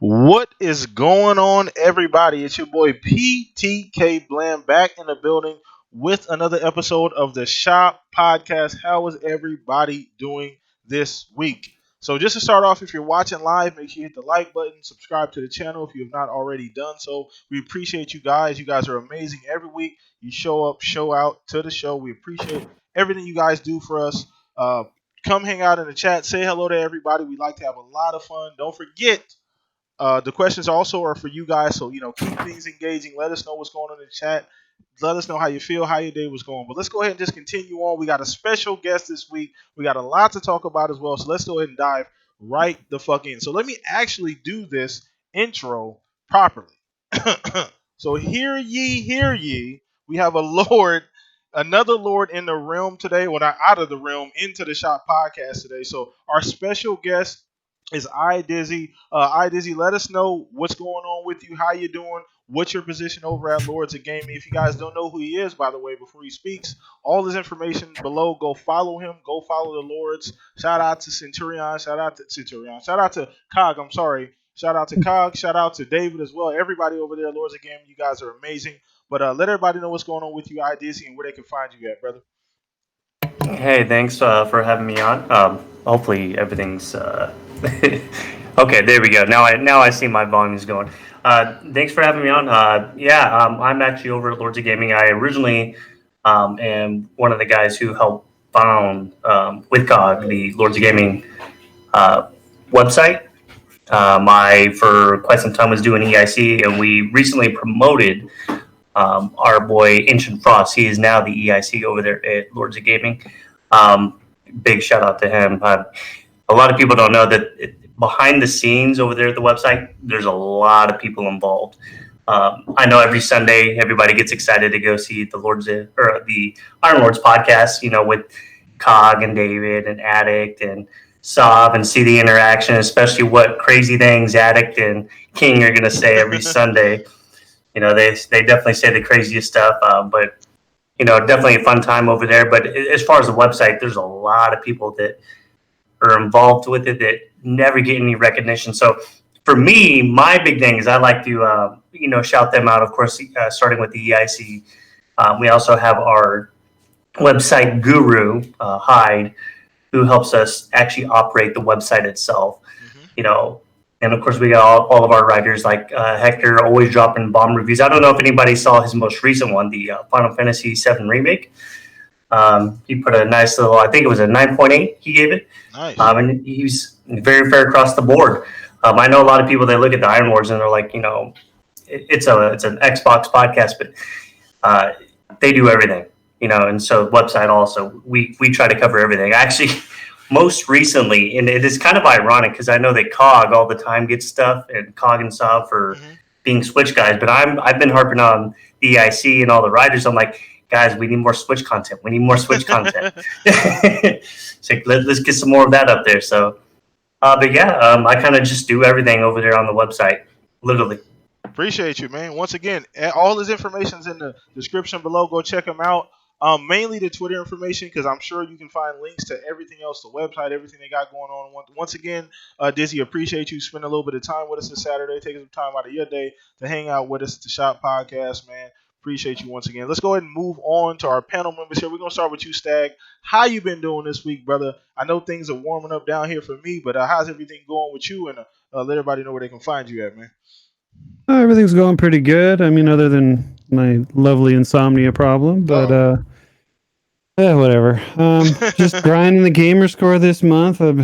What is going on, everybody? It's your boy PTK Bland back in the building with another episode of the Shop Podcast. How is everybody doing this week? So, just to start off, if you're watching live, make sure you hit the like button, subscribe to the channel if you have not already done so. We appreciate you guys. You guys are amazing every week. You show up, show out to the show. We appreciate everything you guys do for us. Come hang out in the chat, say hello to everybody. We like to have a lot of fun. Don't forget. The questions also are for you guys, so keep things engaging. Let us know what's going on in the chat. Let us know how you feel, how your day was going. But let's go ahead and just continue on. We got a special guest this week. We got a lot to talk about as well. So let's go ahead and dive right the fuck in. So let me actually do this intro properly. So hear ye. We have a Lord, another Lord in the realm today. Well, not out of the realm, into the Shop podcast today. So our special guest is iDizzy. iDizzy, let us know what's going on with you, how you doing, what's your position over at Lords of Gaming. If you guys don't know who he is, by the way, before he speaks, all his information below. Go follow him. Go follow the Lords. Shout out to Centurion. Shout out to Cog. I'm sorry. Shout out to Cog. Shout out to David as well. Everybody over there, Lords of Gaming, you guys are amazing. But let everybody know what's going on with you, iDizzy, and where they can find you at, brother. Hey, thanks for having me on. Hopefully everything's okay. There we go. Now I see my volume's going. Thanks for having me on. I'm actually over at Lords of Gaming. I originally am one of the guys who helped found with COG the Lords of Gaming website. I for quite some time was doing EIC, and we recently promoted our boy Ancient Frost. He is now the EIC over there at Lords of Gaming. Big shout out to him. A lot of people don't know that behind the scenes over there at the website, there's a lot of people involved. I know every Sunday everybody gets excited to go see the the Iron Lords podcast, with Cog and David and Addict and Sav, and see the interaction, especially what crazy things Addict and King are going to say every Sunday. They definitely say the craziest stuff, but definitely a fun time over there. But as far as the website, there's a lot of people that are involved with it that never get any recognition. So for me, my big thing is I like to, shout them out, of course, starting with the EIC. We also have our website guru, Hyde, who helps us actually operate the website itself. And of course, we got all of our writers like Hector, always dropping bomb reviews. I don't know if anybody saw his most recent one, the Final Fantasy VII Remake. He put a nice little, I think it was a 9.8 he gave it. Nice. And he's very fair across the board. I know a lot of people, they look at the Iron Wars and they're like, it's an Xbox podcast, but they do everything, and so website also, we try to cover everything. Actually, most recently, and it is kind of ironic because I know that COG all the time gets stuff, and COG and Sav for being Switch guys, but I've been harping on the EIC and all the writers. I'm like, guys, we need more Switch content. We need more Switch content. It's like, let's get some more of that up there. So, I kind of just do everything over there on the website, literally. Appreciate you, man. Once again, all his information's in the description below. Go check him out. Mainly the Twitter information, because I'm sure you can find links to everything else, the website, everything they got going on. Once again, Dizzy, appreciate you spending a little bit of time with us this Saturday, taking some time out of your day to hang out with us at the Shop Podcast, man. Appreciate you once again. Let's go ahead and move on to our panel members here. We're going to start with you, Stag. How you been doing this week, brother? I know things are warming up down here for me, but how's everything going with you? And let everybody know where they can find you at, man. Everything's going pretty good. I mean, other than my lovely insomnia problem, but whatever. Just grinding the gamer score this month. I've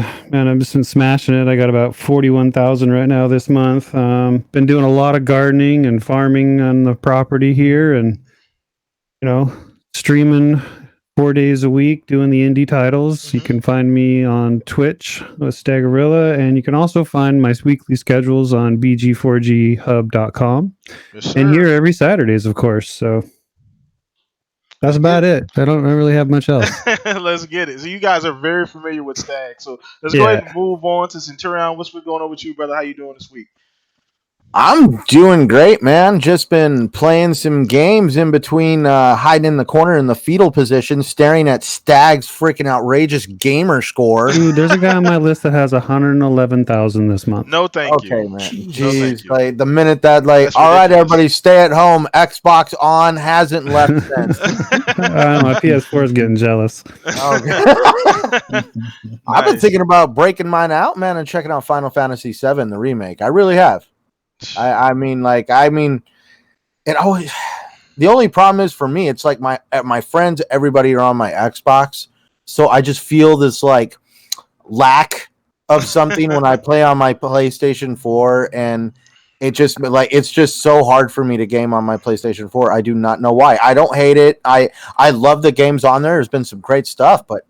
just been smashing it. I got about 41,000 right now this month. Been doing a lot of gardening and farming on the property here, and streaming 4 days a week doing the indie titles. You can find me on Twitch with Staggerilla, and you can also find my weekly schedules on bg4ghub.com. Yes, and here every Saturdays, of course. So that's about it. I don't really have much else. Let's get it. So you guys are very familiar with Stag. So let's go ahead and move on to Centurion. What's been going on with you, brother? How you doing this week? I'm doing great, man. Just been playing some games in between, hiding in the corner in the fetal position, staring at Stag's freaking outrageous gamer score. Dude, there's a guy on my list that has 111,000 this month. No, thank you. Okay, man. No, Jeez. thank Jeez, you. like the minute that, like, That's all right, ridiculous. everybody, stay at home. Xbox on hasn't left since. My PS4 is getting jealous. Okay. I've been Nice. thinking about breaking mine out, man, and checking out Final Fantasy VII, the remake. I really have. I mean, it always. The only problem is for me, it's like my friends, everybody are on my Xbox, so I just feel this like lack of something when I play on my PlayStation 4, and it's just so hard for me to game on my PlayStation 4. I do not know why. I don't hate it. I love the games on there. There's been some great stuff, but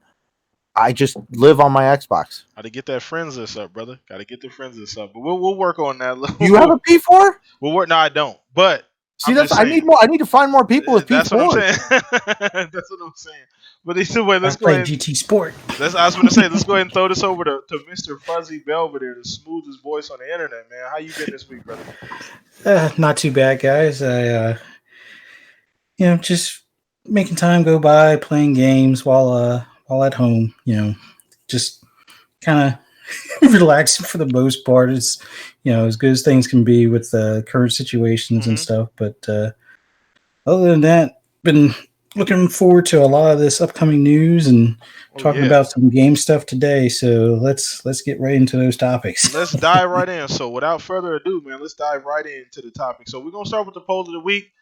I just live on my Xbox. Got to get that friends list up, brother. Got to get the friends list up. But we'll work on that. You have a P4? We'll work. No, I don't. But See, I'm that's just I saying. need more. I need to find more people with That's what I'm P4s. saying. That's what I'm saying. But either way, let's I go play ahead. GT Sport. I was going to say, let's go ahead and throw this over to Mr. Fuzzy Belvedere, the smoothest voice on the internet, man. How you been this week, brother? Not too bad, guys. Just making time go by, playing games while at home. Just kind of relaxing for the most part. It's as good as things can be with the current situations and stuff. But other than that, been looking forward to a lot of this upcoming news and talking about some game stuff today. So let's get right into those topics. Let's dive right in. So without further ado, man, let's dive right into the topic. So we're gonna start with the poll of the week.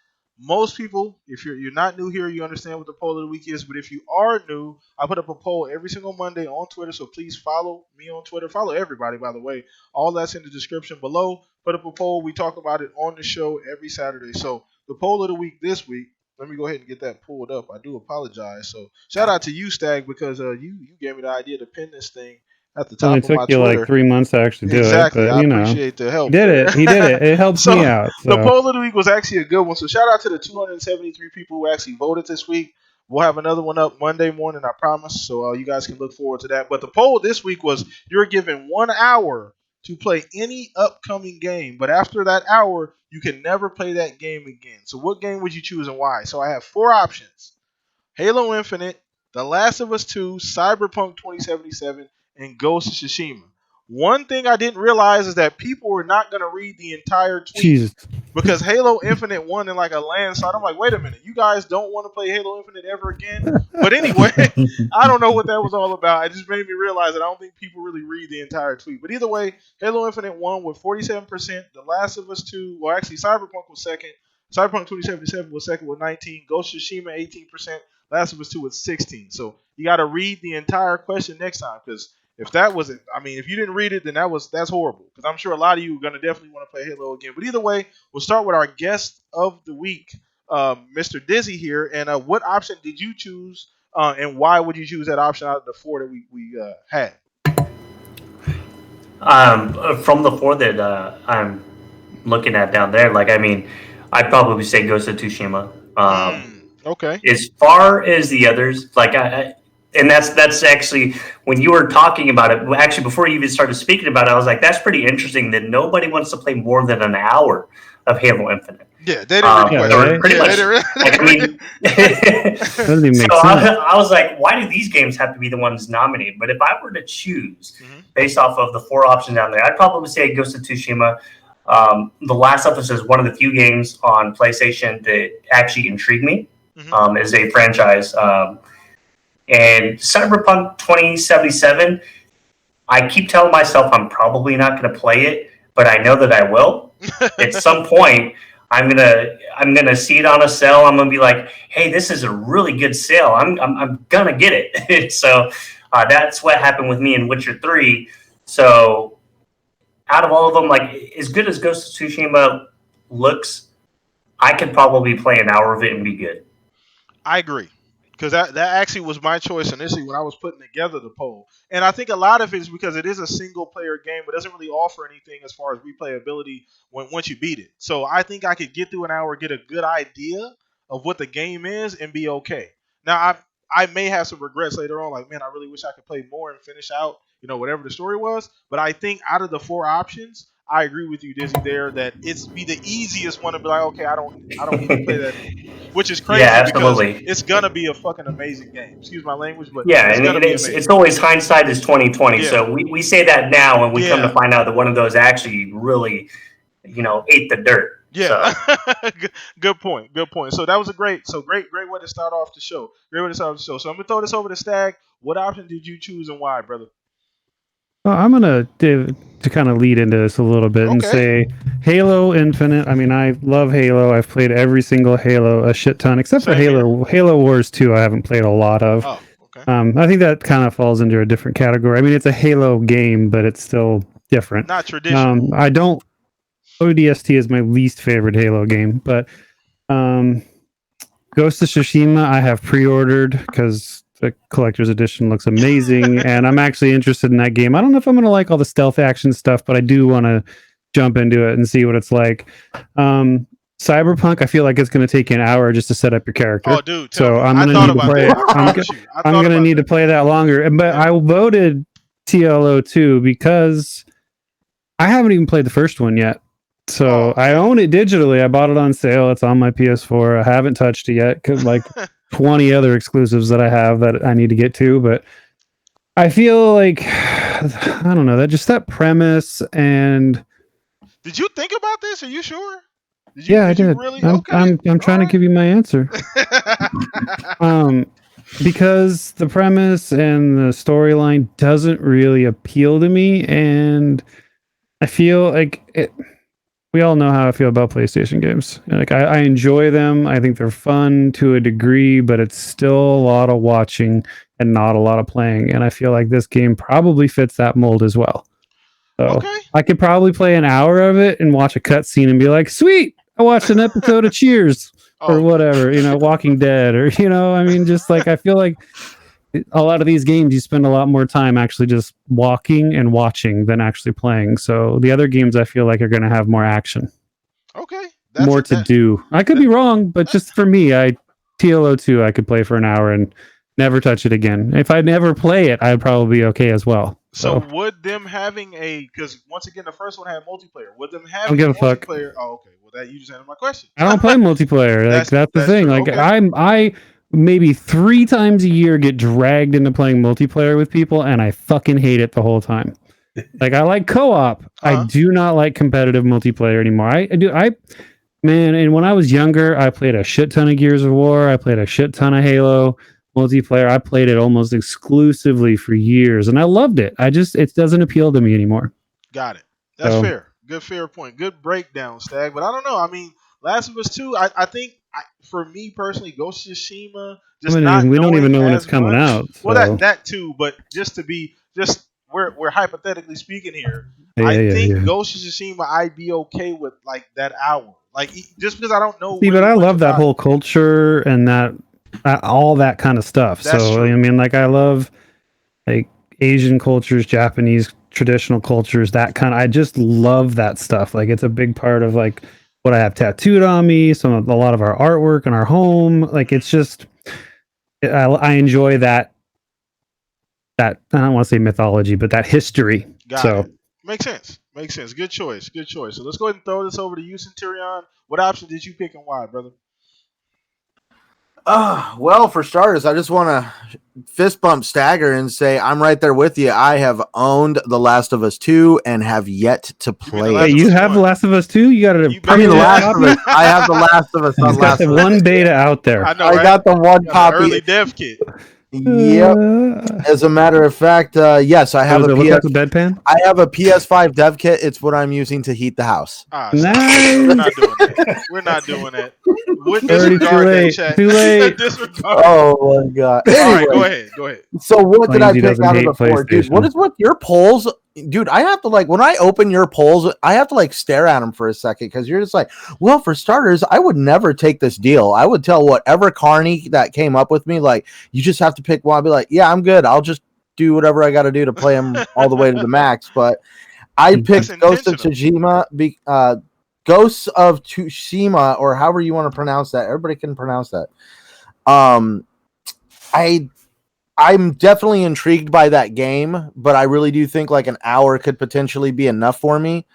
Most people, if you're not new here, you understand what the poll of the week is. But if you are new, I put up a poll every single Monday on Twitter. So please follow me on Twitter. Follow everybody, by the way. All that's in the description below. Put up a poll. We talk about it on the show every Saturday. So the poll of the week this week. Let me go ahead and get that pulled up. I do apologize. So shout out to you, Stag, because you gave me the idea to pin this thing at the top Only of my took you Twitter. like 3 months to actually do Exactly. it, but I appreciate the help. he did it. He did it. It helps So, me out. The So. poll of the week was actually a good one. So shout out to the 273 people who actually voted this week. We'll have another one up Monday morning, I promise. So you guys can look forward to that. But the poll this week was you're given 1 hour to play any upcoming game, but after that hour, you can never play that game again. So what game would you choose and why? So I have 4 options. Halo Infinite, The Last of Us 2, Cyberpunk 2077, and Ghost of Tsushima. One thing I didn't realize is that people were not going to read the entire tweet Jesus. because Halo Infinite won in like a landslide. I'm like, wait a minute, you guys don't want to play Halo Infinite ever again? But anyway, I don't know what that was all about. It just made me realize that I don't think people really read the entire tweet. But either way, Halo Infinite won with 47%. The Last of Us 2, well, actually, Cyberpunk was second. Cyberpunk 2077 was second with 19. Ghost of Tsushima 18%. Last of Us 2 with 16. So you got to read the entire question next time because if that wasn't, I mean, if you didn't read it, then that's horrible. Because I'm sure a lot of you are going to definitely want to play Halo again. But either way, we'll start with our guest of the week, Mr. Dizzy here. And what option did you choose, and why would you choose that option out of the 4 that we had? From the 4 that I'm looking at down there, I'd probably say Ghost of Tsushima. Okay. As far as the others, and that's actually when you were talking about it. Actually, before you even started speaking about it, I was like, "That's pretty interesting that nobody wants to play more than an hour of Halo Infinite." Yeah, they didn't request right? Pretty much. Doesn't even make So sense. I was like, why do these games have to be the ones nominated? But if I were to choose based off of the 4 options down there, I'd probably say Ghost of Tsushima. The Last of Us is one of the few games on PlayStation that actually intrigued me as a franchise. And Cyberpunk 2077, I keep telling myself I'm probably not going to play it, but I know that I will. At some point, I'm gonna see it on a sale. I'm gonna be like, "Hey, this is a really good sale. I'm gonna get it." So that's what happened with me in Witcher 3. So out of all of them, as good as Ghost of Tsushima looks, I could probably play an hour of it and be good. I agree. Because that actually was my choice initially when I was putting together the poll. And I think a lot of it is because it is a single player game, but doesn't really offer anything as far as replayability once you beat it. So I think I could get through an hour, get a good idea of what the game is, and be okay. Now I may have some regrets later on, like, man, I really wish I could play more and finish out, whatever the story was. But I think out of the 4 options, I agree with you, Dizzy. There, that it's be the easiest one to be like, okay, I don't need to play that anymore. Which is Yeah, crazy because absolutely. it's gonna be a fucking amazing game. Excuse my language, but Yeah, it's and gonna be it's amazing. always hindsight is 2020. Yeah. So we say that now, and we come to Yeah. find out that one of those actually really, ate the dirt. Yeah, So good point. Good point. So that was great way to start off the show. Great way to start off the show. So I'm gonna throw this over to Stag. What option did you choose and why, brother? Well, I'm gonna to kind of lead into this a little bit and Okay. say Halo Infinite. I mean, I love Halo. I've played every single Halo a shit ton, except for Same Halo Wars 2. I haven't played a lot of. Oh, okay. I think that kind of falls into a different category. I mean, it's a Halo game, but it's still different. Not traditional. I don't. ODST is my least favorite Halo game, but Ghost of Tsushima I have pre-ordered because the collector's edition looks amazing, and I'm actually interested in that game. I don't know if I'm going to like all the stealth action stuff, but I do want to jump into it and see what it's like. Cyberpunk, I feel like it's going to take you an hour just to set up your character. Oh, dude. So I'm going to need to play it. I'm going to need to play that longer. But I voted TLO2 because I haven't even played the first one yet. So I own it digitally. I bought it on sale. It's on my PS4. I haven't touched it yet because like 20 other exclusives that I have that I need to get to. But I feel like I don't know that premise and. Did you think about this? Are you sure? I did. Really? I'm trying to give you my answer. Because the premise and the storyline doesn't really appeal to me, and I feel like it. We all know how I feel about PlayStation games. Like I enjoy them. I think they're fun to a degree, but it's still a lot of watching and not a lot of playing. And I feel like this game probably fits that mold as well. So I could probably play an hour of it and watch a cutscene and be like, "Sweet, I watched an episode of Cheers or whatever, Walking Dead or I mean, just like I feel like." A lot of these games you spend a lot more time actually just walking and watching than actually playing. So the other games I feel like are going to have more action. Okay. More to do. I could be wrong, but just for me, TLO2 I could play for an hour and never touch it again. If I never play it, I'd probably be okay as well. So would them having because once again the first one had multiplayer. Would them having I don't give a fuck. multiplayer? Oh, okay. Well, that you just answered my question. I don't play multiplayer. Like that's the thing. True. Like okay. I maybe 3 times a year get dragged into playing multiplayer with people, and I fucking hate it the whole time. Like I like co-op. I do not like competitive multiplayer anymore. And when I was younger, I played a shit ton of Gears of War. I played a shit ton of Halo multiplayer. I played it almost exclusively for years, and I loved it. It doesn't appeal to me anymore. Got it. That's fair. Good fair point. Good breakdown, Stag. But I don't know. I mean, Last of Us 2, I think for me personally, Ghost of Tsushima, we don't even know when it's coming out. So. Well, that too, but we're hypothetically speaking here. I think Ghost of Tsushima, I'd be okay with like that hour, like just because I don't know. See, but I love that whole culture and that all that kind of stuff. That's so true. I mean, like I love like Asian cultures, Japanese traditional cultures, that kind of. I just love that stuff. Like it's a big part of like what I have tattooed on me, a lot of our artwork in our home. Like it's just, I enjoy that. I don't want to say mythology, but that history. Got it. Makes sense. Good choice. So let's go ahead and throw this over to you, Centurion. What option did you pick and why, brother? Well, for starters, I just want to fist bump Stagger and say I'm right there with you. I have owned The Last of Us 2 and have yet to play it. Hey, you have The Last of Us 2? You got it. I mean, The Last of Us. I have The Last of Us. He's got the one beta out there. I know, right? I got the one copy. Early dev kit. Yep. As a matter of fact, yes, I have a bedpan. I have a PS5 dev kit. It's what I'm using to heat the house. Nice. We're not doing that. We're not doing that. Too late. Oh my god. Anyway, all right, go ahead. So what did I pick out of the 4? Dude, what is with your polls? Dude, I have to when I open your polls, I have to stare at them for a second because you're just like, well, for starters, I would never take this deal. I would tell whatever carny that came up with me, you just have to pick one. I'll be like, yeah, I'm good. I'll just do whatever I got to do to play them all the way to the max. But I picked Ghost of Tsushima, Ghosts of Tsushima, or however you want to pronounce that. Everybody can pronounce that. I'm definitely intrigued by that game, but I really do think an hour could potentially be enough for me.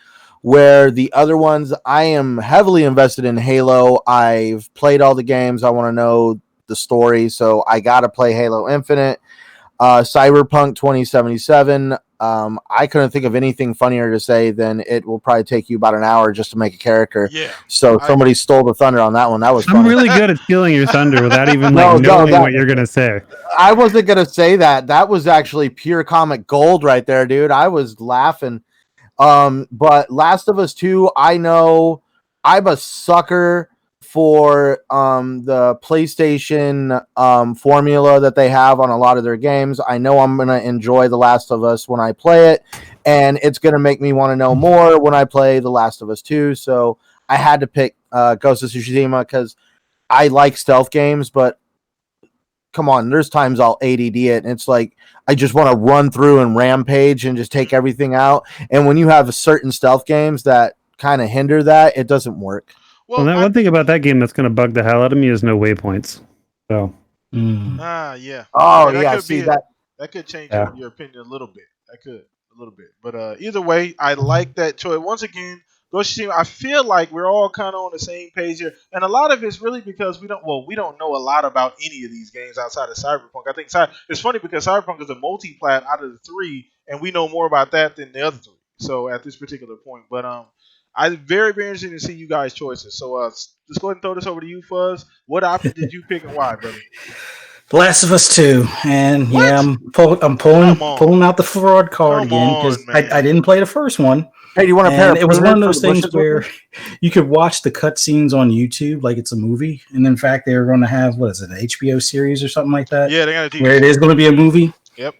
Where the other ones, I am heavily invested in Halo. I've played all the games. I want to know the story, so I got to play Halo Infinite. Cyberpunk 2077. I couldn't think of anything funnier to say than it will probably take you about an hour just to make a character. Yeah. So somebody stole the thunder on that one. That was funny. I'm really good at stealing your thunder without even No, knowing what you're gonna say. I wasn't gonna say that. That was actually pure comic gold right there, dude. I was laughing. But Last of Us 2, I know I'm a sucker for the PlayStation formula that they have on a lot of their games. I know I'm gonna enjoy The Last of Us when I play it, and it's gonna make me want to know more when I play The Last of Us 2. So I had to pick Ghost of Tsushima because I like stealth games, but come on, there's times I'll ADD it, and it's like I just want to run through and rampage and just take everything out. And when you have certain stealth games that kind of hinder that, it doesn't work. Well, one thing about that game that's going to bug the hell out of me is no waypoints. So, yeah. Oh that yeah, could see be that could change your opinion a little bit. That could a little bit, but either way, I like that choice. Once again, Ghost of Tsushima, I feel like we're all kind of on the same page here, and a lot of it's really because we don't know a lot about any of these games outside of Cyberpunk. I think it's funny because Cyberpunk is a multi-plat out of the three, and we know more about that than the other three. So at this particular point, but I'm very, very interested to see you guys' choices. So let's go ahead and throw this over to you, Fuzz. What option did you pick and why, brother? The Last of Us 2, and What? yeah, I'm pulling out the fraud card again because I didn't play the first one. Hey, do you want a pair of it was one of those things bushes where you could watch the cutscenes on YouTube like it's a movie, and in fact they were going to have an HBO series or something like that. Yeah, they got a TV where it is going to be a movie. Yep.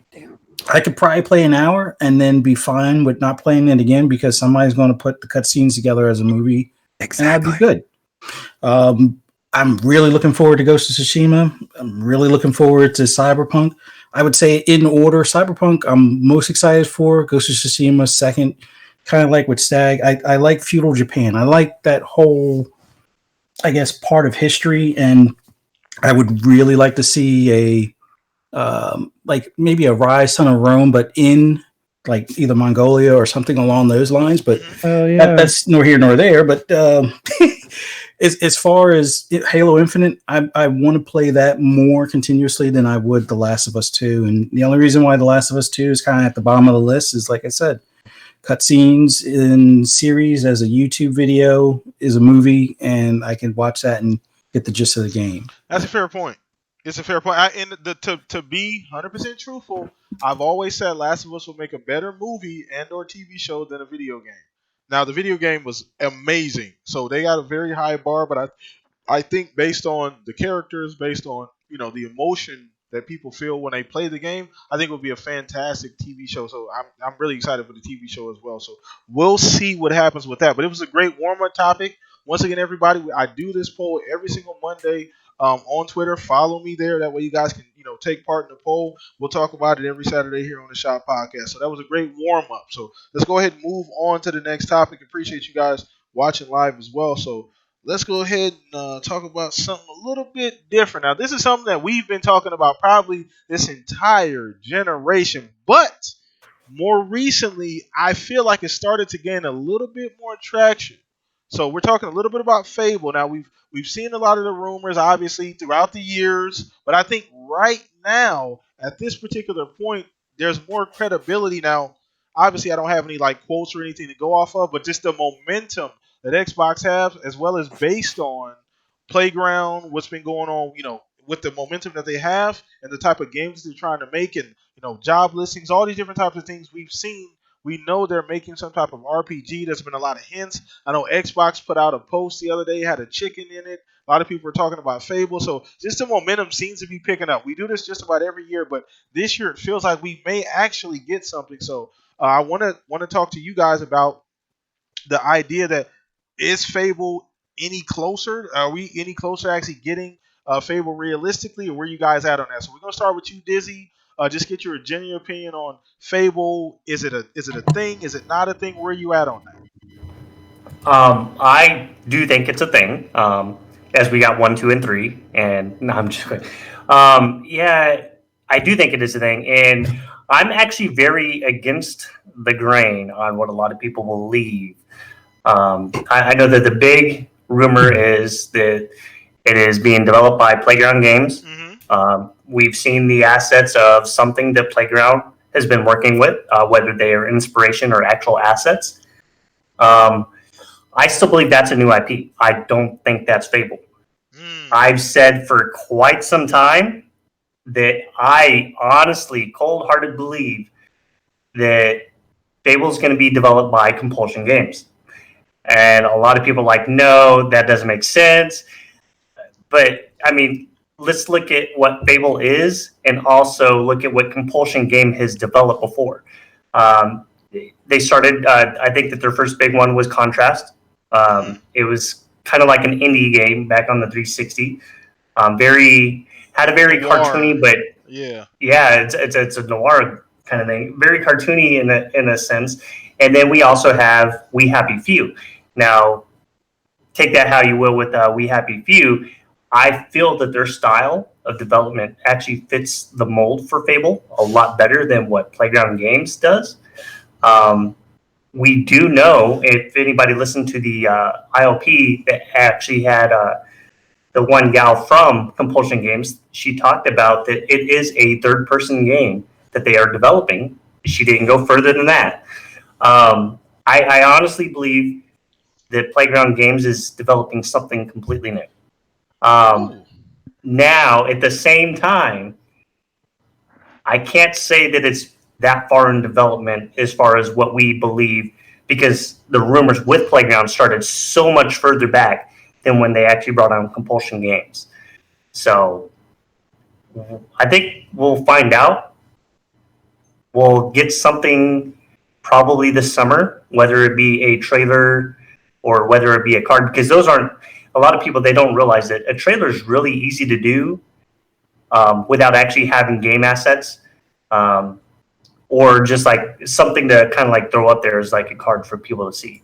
I could probably play an hour and then be fine with not playing it again because somebody's going to put the cutscenes together as a movie, and I'd be good. I'm really looking forward to Ghost of Tsushima. I'm really looking forward to Cyberpunk. I would say in order, Cyberpunk I'm most excited for, Ghost of Tsushima second, kind of like with Stag. I like feudal Japan. I like that whole, I guess, part of history, and I would really like to see like maybe a Rise Son of Rome, but in like either Mongolia or something along those lines. But that's nor here nor there. But as far as Halo Infinite, I want to play that more continuously than I would The Last of Us 2. And the only reason why The Last of Us 2 is kind of at the bottom of the list is, like I said, cutscenes in series as a YouTube video is a movie, and I can watch that and get the gist of the game. That's a fair point. It's a fair point. To be 100% truthful, I've always said Last of Us will make a better movie and or TV show than a video game. Now, the video game was amazing, so they got a very high bar, but I think based on the characters, based on the emotion that people feel when they play the game, I think it would be a fantastic TV show. So I'm really excited for the TV show as well. So we'll see what happens with that. But it was a great warm-up topic. Once again, everybody, I do this poll every single Monday on Twitter. Follow me there. That way you guys can take part in the poll. We'll talk about it every Saturday here on the Shop Podcast. So that was a great warm-up. So let's go ahead and move on to the next topic. Appreciate you guys watching live as well. So let's go ahead and talk about something a little bit different. Now, this is something that we've been talking about probably this entire generation, but more recently, I feel like it started to gain a little bit more traction. So we're talking a little bit about Fable. Now, we've seen a lot of the rumors, obviously, throughout the years, but I think right now, at this particular point, there's more credibility now. Obviously, I don't have any quotes or anything to go off of, but just the momentum that Xbox have, as well as based on Playground, what's been going on, with the momentum that they have and the type of games they're trying to make, and job listings, all these different types of things we've seen. We know they're making some type of RPG. There's been a lot of hints. I know Xbox put out a post the other day, had a chicken in it. A lot of people were talking about Fable. So just the momentum seems to be picking up. We do this just about every year, but this year it feels like we may actually get something. So I want to talk to you guys about the idea that is Fable any closer? Are we any closer to actually getting Fable realistically, or where you guys at on that? So we're gonna start with you, Dizzy. Just get your genuine opinion on Fable. Is it a thing? Is it not a thing? Where are you at on that? I do think it's a thing. As we got 1, 2, and 3, and no, I'm just kidding. Yeah, I do think it is a thing, and I'm actually very against the grain on what a lot of people believe. I know that the big rumor is that it is being developed by Playground Games. Mm-hmm. We've seen the assets of something that Playground has been working with, whether they are inspiration or actual assets. I still believe that's a new IP. I don't think that's Fable. I've said for quite some time that I honestly, cold-hearted believe that Fable is going to be developed by Compulsion Games. And a lot of people are like, no, that doesn't make sense. But, I mean, let's look at what Fable is and also look at what Compulsion Game has developed before. They started, I think that their first big one was Contrast. It was kind of like an indie game back on the 360. Had a very Noir. cartoony, but yeah, it's a noir kind of thing. Very cartoony in a sense. And then we also have We Happy Few. Now, take that how you will with We Happy Few. I feel that their style of development actually fits the mold for Fable a lot better than what Playground Games does. We do know, if anybody listened to the ILP that actually had the one gal from Compulsion Games, she talked about that it is a third-person game that they are developing. She didn't go further than that. I honestly believe that Playground Games is developing something completely new. Now, at the same time, I can't say that it's that far in development as far as what we believe, because the rumors with Playground started so much further back than when they actually brought on Compulsion Games. So I think we'll find out. We'll get something probably this summer, whether it be a trailer or whether it be a card, because those aren't, a lot of people, they don't realize that a trailer is really easy to do without actually having game assets. Or just like something to kind of like throw up there as like a card for people to see.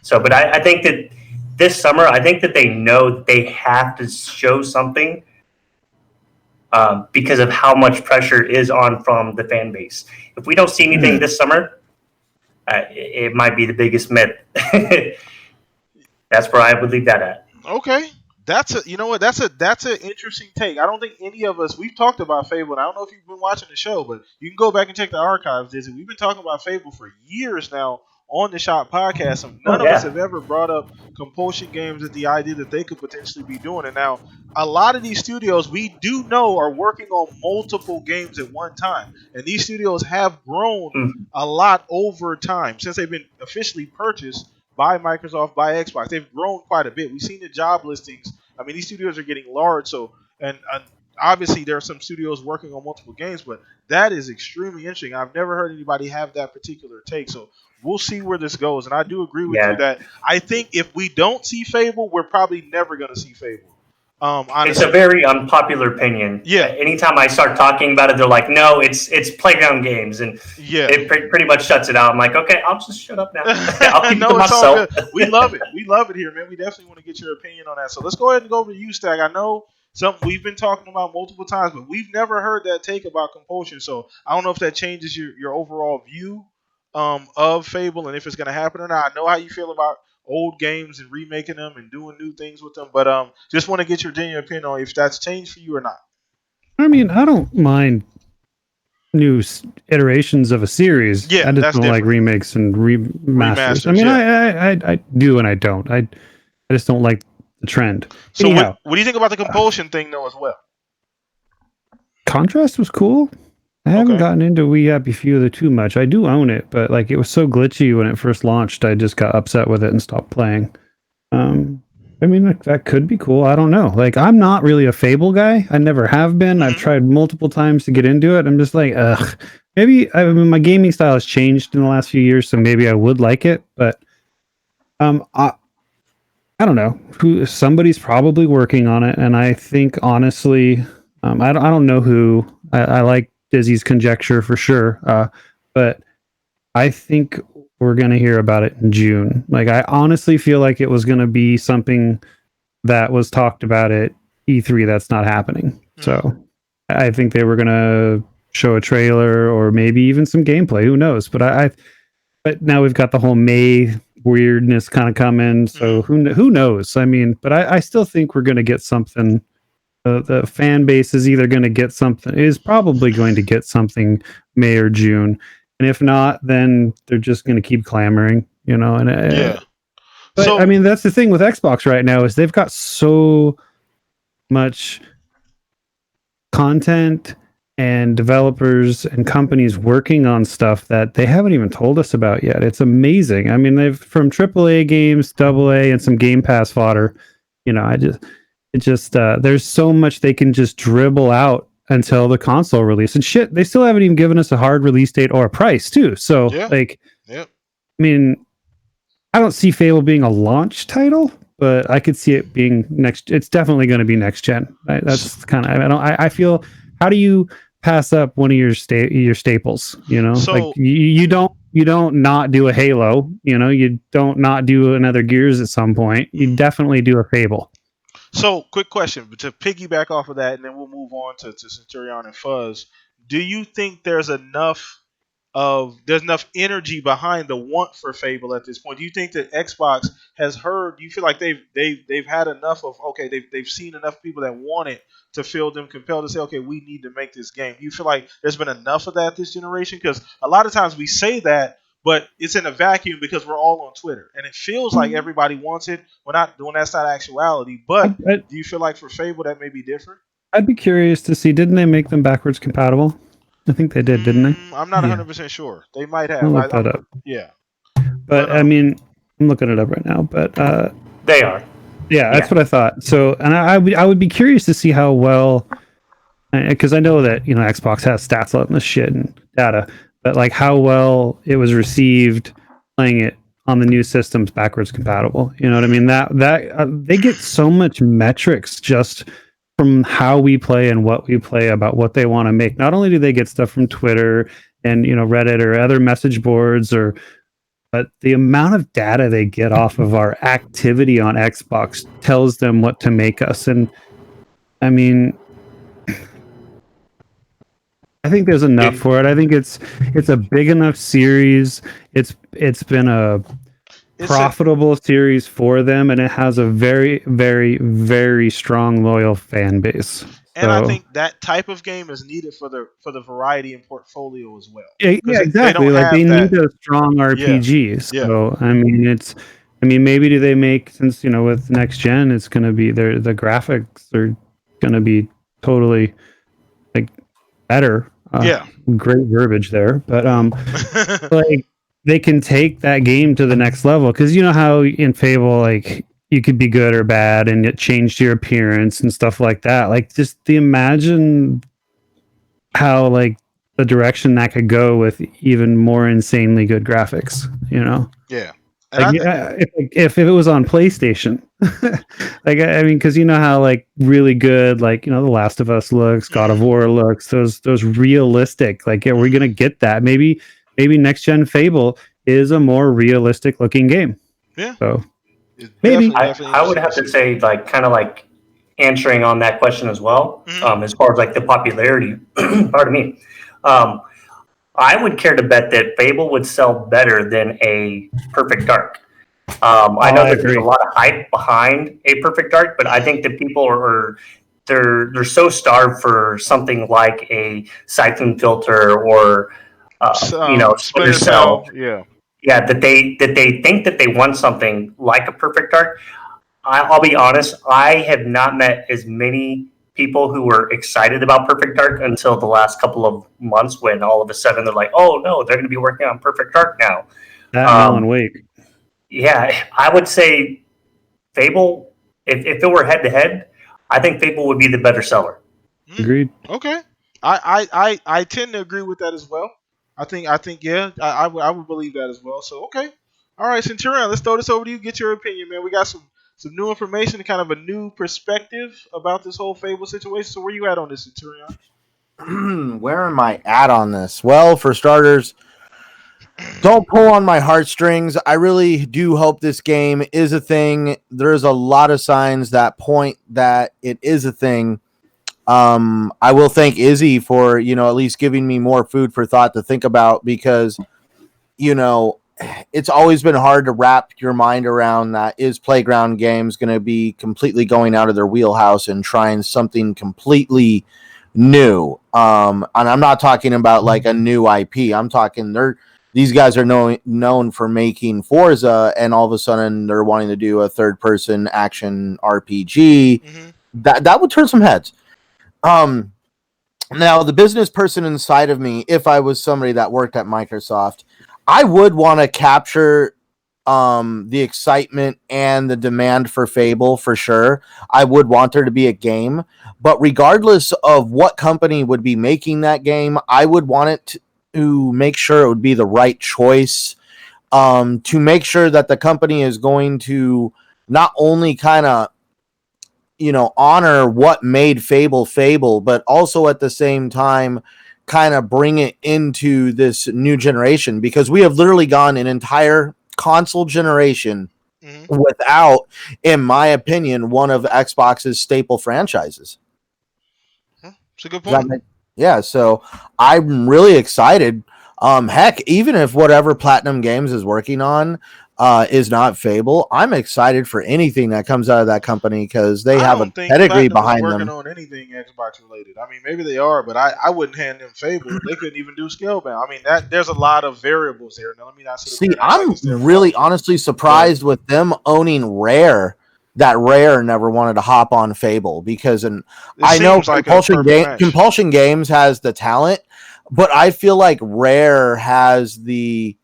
So, but I think that this summer, I think that they know that they have to show something because of how much pressure is on from the fan base. If we don't see anything this summer, it might be the biggest myth. That's where I would leave that at. Okay. That's an interesting take. I don't think any of us, we've talked about Fable, and I don't know if you've been watching the show, but you can go back and check the archives, Dizzy. We've been talking about Fable for years now on the Shop podcast, and none of us have ever brought up Compulsion Games and the idea that they could potentially be doing it. Now, a lot of these studios we do know are working on multiple games at one time, and these studios have grown a lot over time since they've been officially purchased by Microsoft, by Xbox. They've grown quite a bit. We've seen the job listings. I mean, these studios are getting large. So, and obviously there are some studios working on multiple games, but that is extremely interesting. I've never heard anybody have that particular take. So we'll see where this goes. And I do agree with you that I think if we don't see Fable, we're probably never going to see Fable. It's a very unpopular opinion. Yeah. Anytime I start talking about it, they're like, "No, it's Playground Games," and it pretty much shuts it out. I'm like, "Okay, I'll just shut up now. I'll keep it to myself." We love it. We love it here, man. We definitely want to get your opinion on that. So let's go ahead and go over to you, Stag. I know something we've been talking about multiple times, but we've never heard that take about Compulsion. So I don't know if that changes your overall view of Fable and if it's going to happen or not. I know how you feel about old games and remaking them and doing new things with them, but just want to get your genuine opinion on if that's changed for you or not. I mean, I don't mind new iterations of a series. Yeah, I just don't like remakes and remasters. I mean, I do and I don't. I just don't like the trend. So what do you think about the Compulsion thing though as well? Contrast was cool. I haven't gotten into We Happy Few too much. I do own it, but like it was so glitchy when it first launched, I just got upset with it and stopped playing. I mean, like, that could be cool. I don't know. Like, I'm not really a Fable guy. I never have been. I've tried multiple times to get into it. I'm just like, ugh. Maybe my gaming style has changed in the last few years, so maybe I would like it. But I don't know. Somebody's probably working on it, and I think honestly, I don't know who. I like Dizzy's conjecture for sure, but I think we're going to hear about it in June. Like, I honestly feel like it was going to be something that was talked about at E3 that's not happening. So I think they were going to show a trailer or maybe even some gameplay. Who knows? But but now we've got the whole May weirdness kind of come in. So who knows? I mean, but I still think we're going to get something. The fan base is either going to get something, is probably going to get something May or June, and if not, then they're just going to keep clamoring, you know. And Yeah. but So I mean, that's the thing with Xbox right now is they've got so much content and developers and companies working on stuff that they haven't even told us about yet. It's amazing. I mean, they've from AAA games, AA, and some Game Pass fodder. You know, there's so much they can just dribble out until the console release. And shit, they still haven't even given us a hard release date or a price, too. So, I mean, I don't see Fable being a launch title, but I could see it being next. It's definitely going to be next gen. That's kind of. I feel. How do you pass up one of your staples? You know, So- like you don't not do a Halo. You know, you don't not do another Gears at some point. You definitely do a Fable. So, quick question to piggyback off of that, and then we'll move on to Centurion and Fuzz. Do you think there's enough energy behind the want for Fable at this point? Do you think that Xbox has heard? Do you feel like they've had enough of they've seen enough people that want it to feel them compelled to say, okay, we need to make this game? Do you feel like there's been enough of that this generation? Because a lot of times we say that, but it's in a vacuum because we're all on Twitter, and it feels like everybody wants it. When that's not actuality. But do you feel like for Fable that may be different? I'd be curious to see. Didn't they make them backwards compatible? I think they did, didn't they? I'm not 100% sure. They might have. I'll look that up. Yeah. But I mean, I'm looking it up right now. But They are. yeah, that's what I thought. So, and I would be curious to see how well, because I know that Xbox has stats on this shit and data, but like how well it was received playing it on the new systems backwards compatible. You know what I mean? That they get so much metrics just from how we play and what we play about what they want to make. Not only do they get stuff from Twitter and Reddit or other message boards, but the amount of data they get off of our activity on Xbox tells them what to make us. And I mean, I think there's enough for it. I think it's a big enough series. It's been a profitable series for them, and it has a very, very, very strong loyal fan base. And I think that type of game is needed for the variety and portfolio as well. Yeah, exactly. They need a strong RPG. Yeah. So I mean, maybe do they make, since with next gen, it's going to be the graphics are going to be totally like better. Great verbiage there, but like they can take that game to the next level, because you know how in Fable, like, you could be good or bad and it changed your appearance and stuff like that. Like, just imagine how like the direction that could go with even more insanely good graphics, Yeah. Like, if it was on PlayStation, like, I mean, because how like really good, like, The Last of Us looks, God of War looks, those realistic, like, we're gonna get that. Maybe next gen Fable is a more realistic looking game. Yeah. So maybe I would have to say, like, kind of like answering on that question as well. As far as like the popularity, pardon me. I would care to bet that Fable would sell better than a Perfect Dark. I know that there's a lot of hype behind a Perfect Dark, but I think that people they're so starved for something like a Siphon Filter or Splinter Cell. Yeah, that they think that they want something like a Perfect Dark. I'll be honest, I have not met as many people who were excited about Perfect Dark until the last couple of months, when all of a sudden they're like, oh no, they're going to be working on Perfect Dark now. Alan Wake. Yeah, I would say Fable, if it were head to head, I think Fable would be the better seller. Agreed. Okay. I tend to agree with that as well. I think yeah, I would believe that as well. So okay. All right, Centurion, let's throw this over to you. Get your opinion, man. We got some new information, kind of a new perspective about this whole Fable situation. So where you at on this, Centurion? Where am I at on this? Well, for starters, don't pull on my heartstrings. I really do hope this game is a thing. There's a lot of signs that point that it is a thing. I will thank Izzy for, at least giving me more food for thought to think about, because, it's always been hard to wrap your mind around that. Is Playground Games going to be completely going out of their wheelhouse and trying something completely new? And I'm not talking about like a new IP. I'm talking these guys are known for making Forza, and all of a sudden they're wanting to do a third-person action RPG. Mm-hmm. That would turn some heads. Now, the business person inside of me, if I was somebody that worked at Microsoft, I would want to capture the excitement and the demand for Fable for sure. I would want there to be a game, but regardless of what company would be making that game, I would want it to make sure it would be the right choice, to make sure that the company is going to not only kind of honor what made Fable, but also at the same time kind of bring it into this new generation, because we have literally gone an entire console generation without, in my opinion, one of Xbox's staple franchises. It's a good point. Yeah, so I'm really excited. Heck, even if whatever Platinum Games is working on is not Fable, I'm excited for anything that comes out of that company, because they have a pedigree behind them. Working on anything Xbox related. I mean, maybe they are, but I wouldn't hand them Fable. They couldn't even do Scalebound. I mean, there's a lot of variables there. Now, let me not see. I'm really honestly surprised with them owning Rare. That Rare never wanted to hop on Fable, because I know like Compulsion Games has the talent, but I feel like Rare has the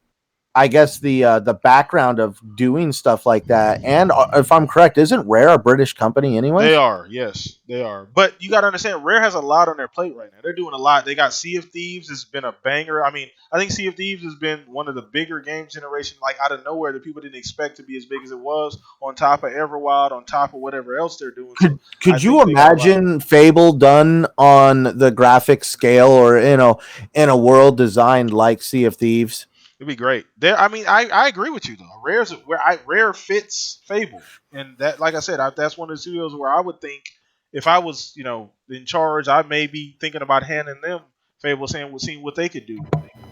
background of doing stuff like that. And if I'm correct, isn't Rare a British company anyway? They are, yes, they are. But you got to understand, Rare has a lot on their plate right now. They're doing a lot. They got Sea of Thieves. It's been a banger. I mean, I think Sea of Thieves has been one of the bigger game generation, like out of nowhere, that people didn't expect to be as big as it was, on top of Everwild, on top of whatever else they're doing. Could you imagine Fable done on the graphic scale, or in a world designed like Sea of Thieves? It'd be great. I agree with you though. Rare fits Fable, and that, like I said, that's one of the studios where I would think, if I was in charge, I may be thinking about handing them Fable, seeing what they could do.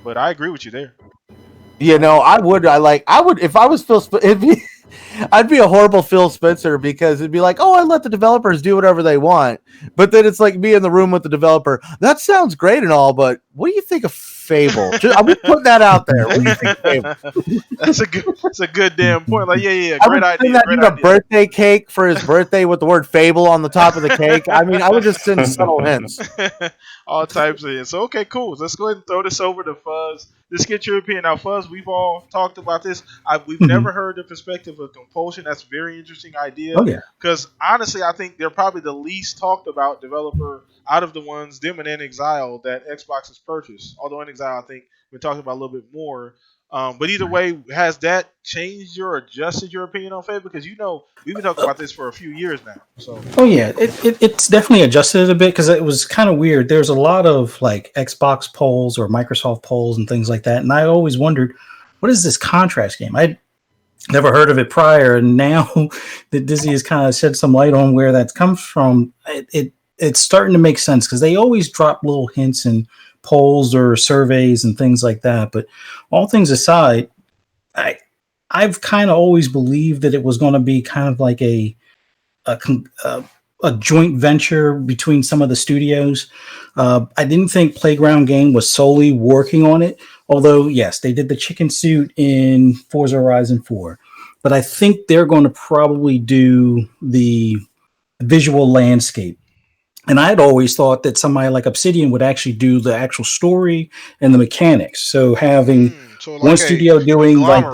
But I agree with you there. I would if I was Phil. I'd be a horrible Phil Spencer, because it'd be like, oh, I let the developers do whatever they want. But then it's like me in the room with the developer. That sounds great and all, but what do you think of Fable? I'm just putting that out there. What do you think of Fable? That's a good damn point. Like, yeah, great idea. That dude a birthday cake for his birthday with the word Fable on the top of the cake. I mean, I would just send subtle hints. All types of hints. So, okay, cool. Let's go ahead and throw this over to Fuzz. Let's get your opinion. Now, Fuzz, we've all talked about this. We've never heard the perspective of Compulsion. That's a very interesting idea. Oh, yeah. Because, honestly, I think they're probably the least talked about developer out of the ones, them and inXile, that Xbox has purchased. Although inXile, I think, we're talking about a little bit more. But either way, has that changed or adjusted your opinion on Fable? Because we've been talking about this for a few years now. So. Oh yeah, it's definitely adjusted it a bit, because it was kind of weird. There's a lot of like Xbox polls or Microsoft polls and things like that, and I always wondered, what is this contracts game? I'd never heard of it prior, and now that Disney has kind of shed some light on where that comes from, it's starting to make sense, because they always drop little hints and polls or surveys and things like that. But all things aside, I've kind of always believed that it was going to be kind of like a joint venture between some of the studios. I didn't think Playground Game was solely working on it, although yes, they did the chicken suit in Forza Horizon 4. But I think they're going to probably do the visual landscape. And I had always thought that somebody like Obsidian would actually do the actual story and the mechanics. So having one studio doing like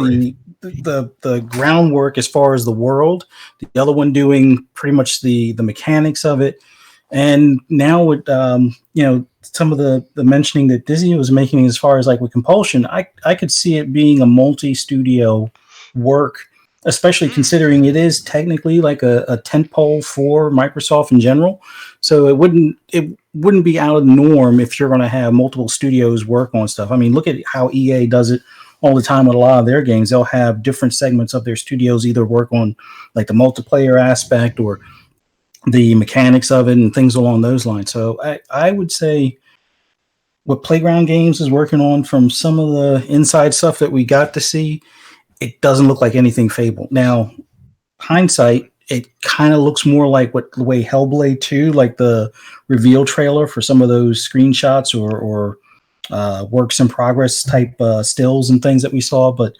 the groundwork as far as the world, the other one doing pretty much the mechanics of it. And now with some of the mentioning that Disney was making as far as like with Compulsion, I could see it being a multi-studio work, especially considering it is technically like a tentpole for Microsoft in general. So it wouldn't be out of the norm if you're going to have multiple studios work on stuff. I mean, look at how EA does it all the time with a lot of their games. They'll have different segments of their studios either work on like the multiplayer aspect or the mechanics of it and things along those lines. So I would say what Playground Games is working on, from some of the inside stuff that we got to see, it doesn't look like anything Fable. Now, hindsight, it kind of looks more like the way Hellblade 2, like the reveal trailer for some of those screenshots or works in progress type stills and things that we saw. But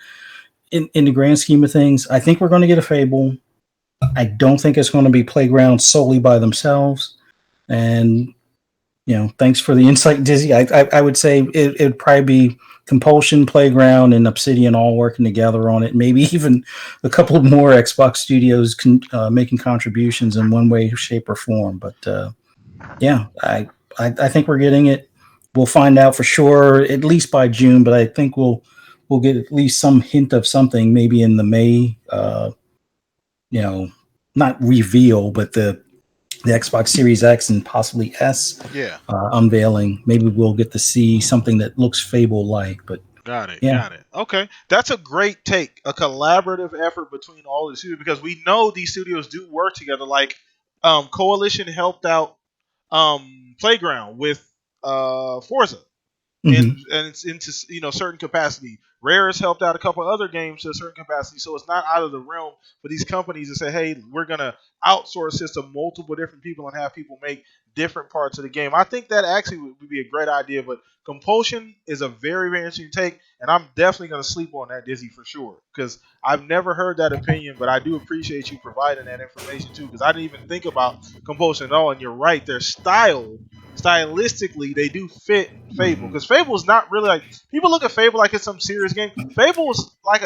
in the grand scheme of things, I think we're going to get a Fable. I don't think it's going to be Playground solely by themselves. And, thanks for the insight, Dizzy. I would say it would probably be Compulsion, Playground, and Obsidian all working together on it. Maybe even a couple more Xbox studios making contributions in one way, shape, or form. But I think we're getting it. We'll find out for sure at least by June. But I think we'll get at least some hint of something maybe in the May. Not reveal, but the Xbox Series X and possibly S unveiling. Maybe we'll get to see something that looks Fable-like. But got it. Okay, that's a great take. A collaborative effort between all the studios, because we know these studios do work together. Like Coalition helped out Playground with Forza. And it's into certain capacity. Rare has helped out a couple other games to a certain capacity, so it's not out of the realm for these companies to say, "Hey, we're gonna outsource this to multiple different people and have people make different parts of the game." I think that actually would be a great idea. But Compulsion is a very, very interesting take, and I'm definitely gonna sleep on that, Dizzy, for sure, because I've never heard that opinion. But I do appreciate you providing that information too, because I didn't even think about Compulsion at all. And you're right, their stylistically, they do fit Fable, because Fable is not really like, people look at Fable like it's some serious game. Fable is like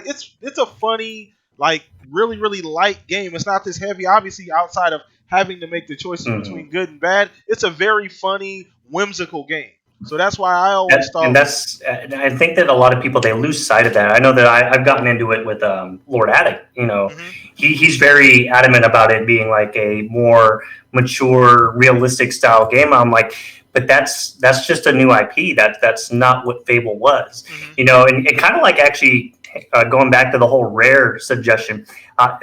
it's a funny, like really, really light game. It's not this heavy, obviously, outside of having to make the choices between good and bad. It's a very funny, whimsical game. So that's why I always thought. And I think that a lot of people, they lose sight of that. I know that I've gotten into it with Lord Attic. He's very adamant about it being like a more mature, realistic style game. I'm like, but that's just a new IP. That's not what Fable was. And it kind of like actually going back to the whole Rare suggestion.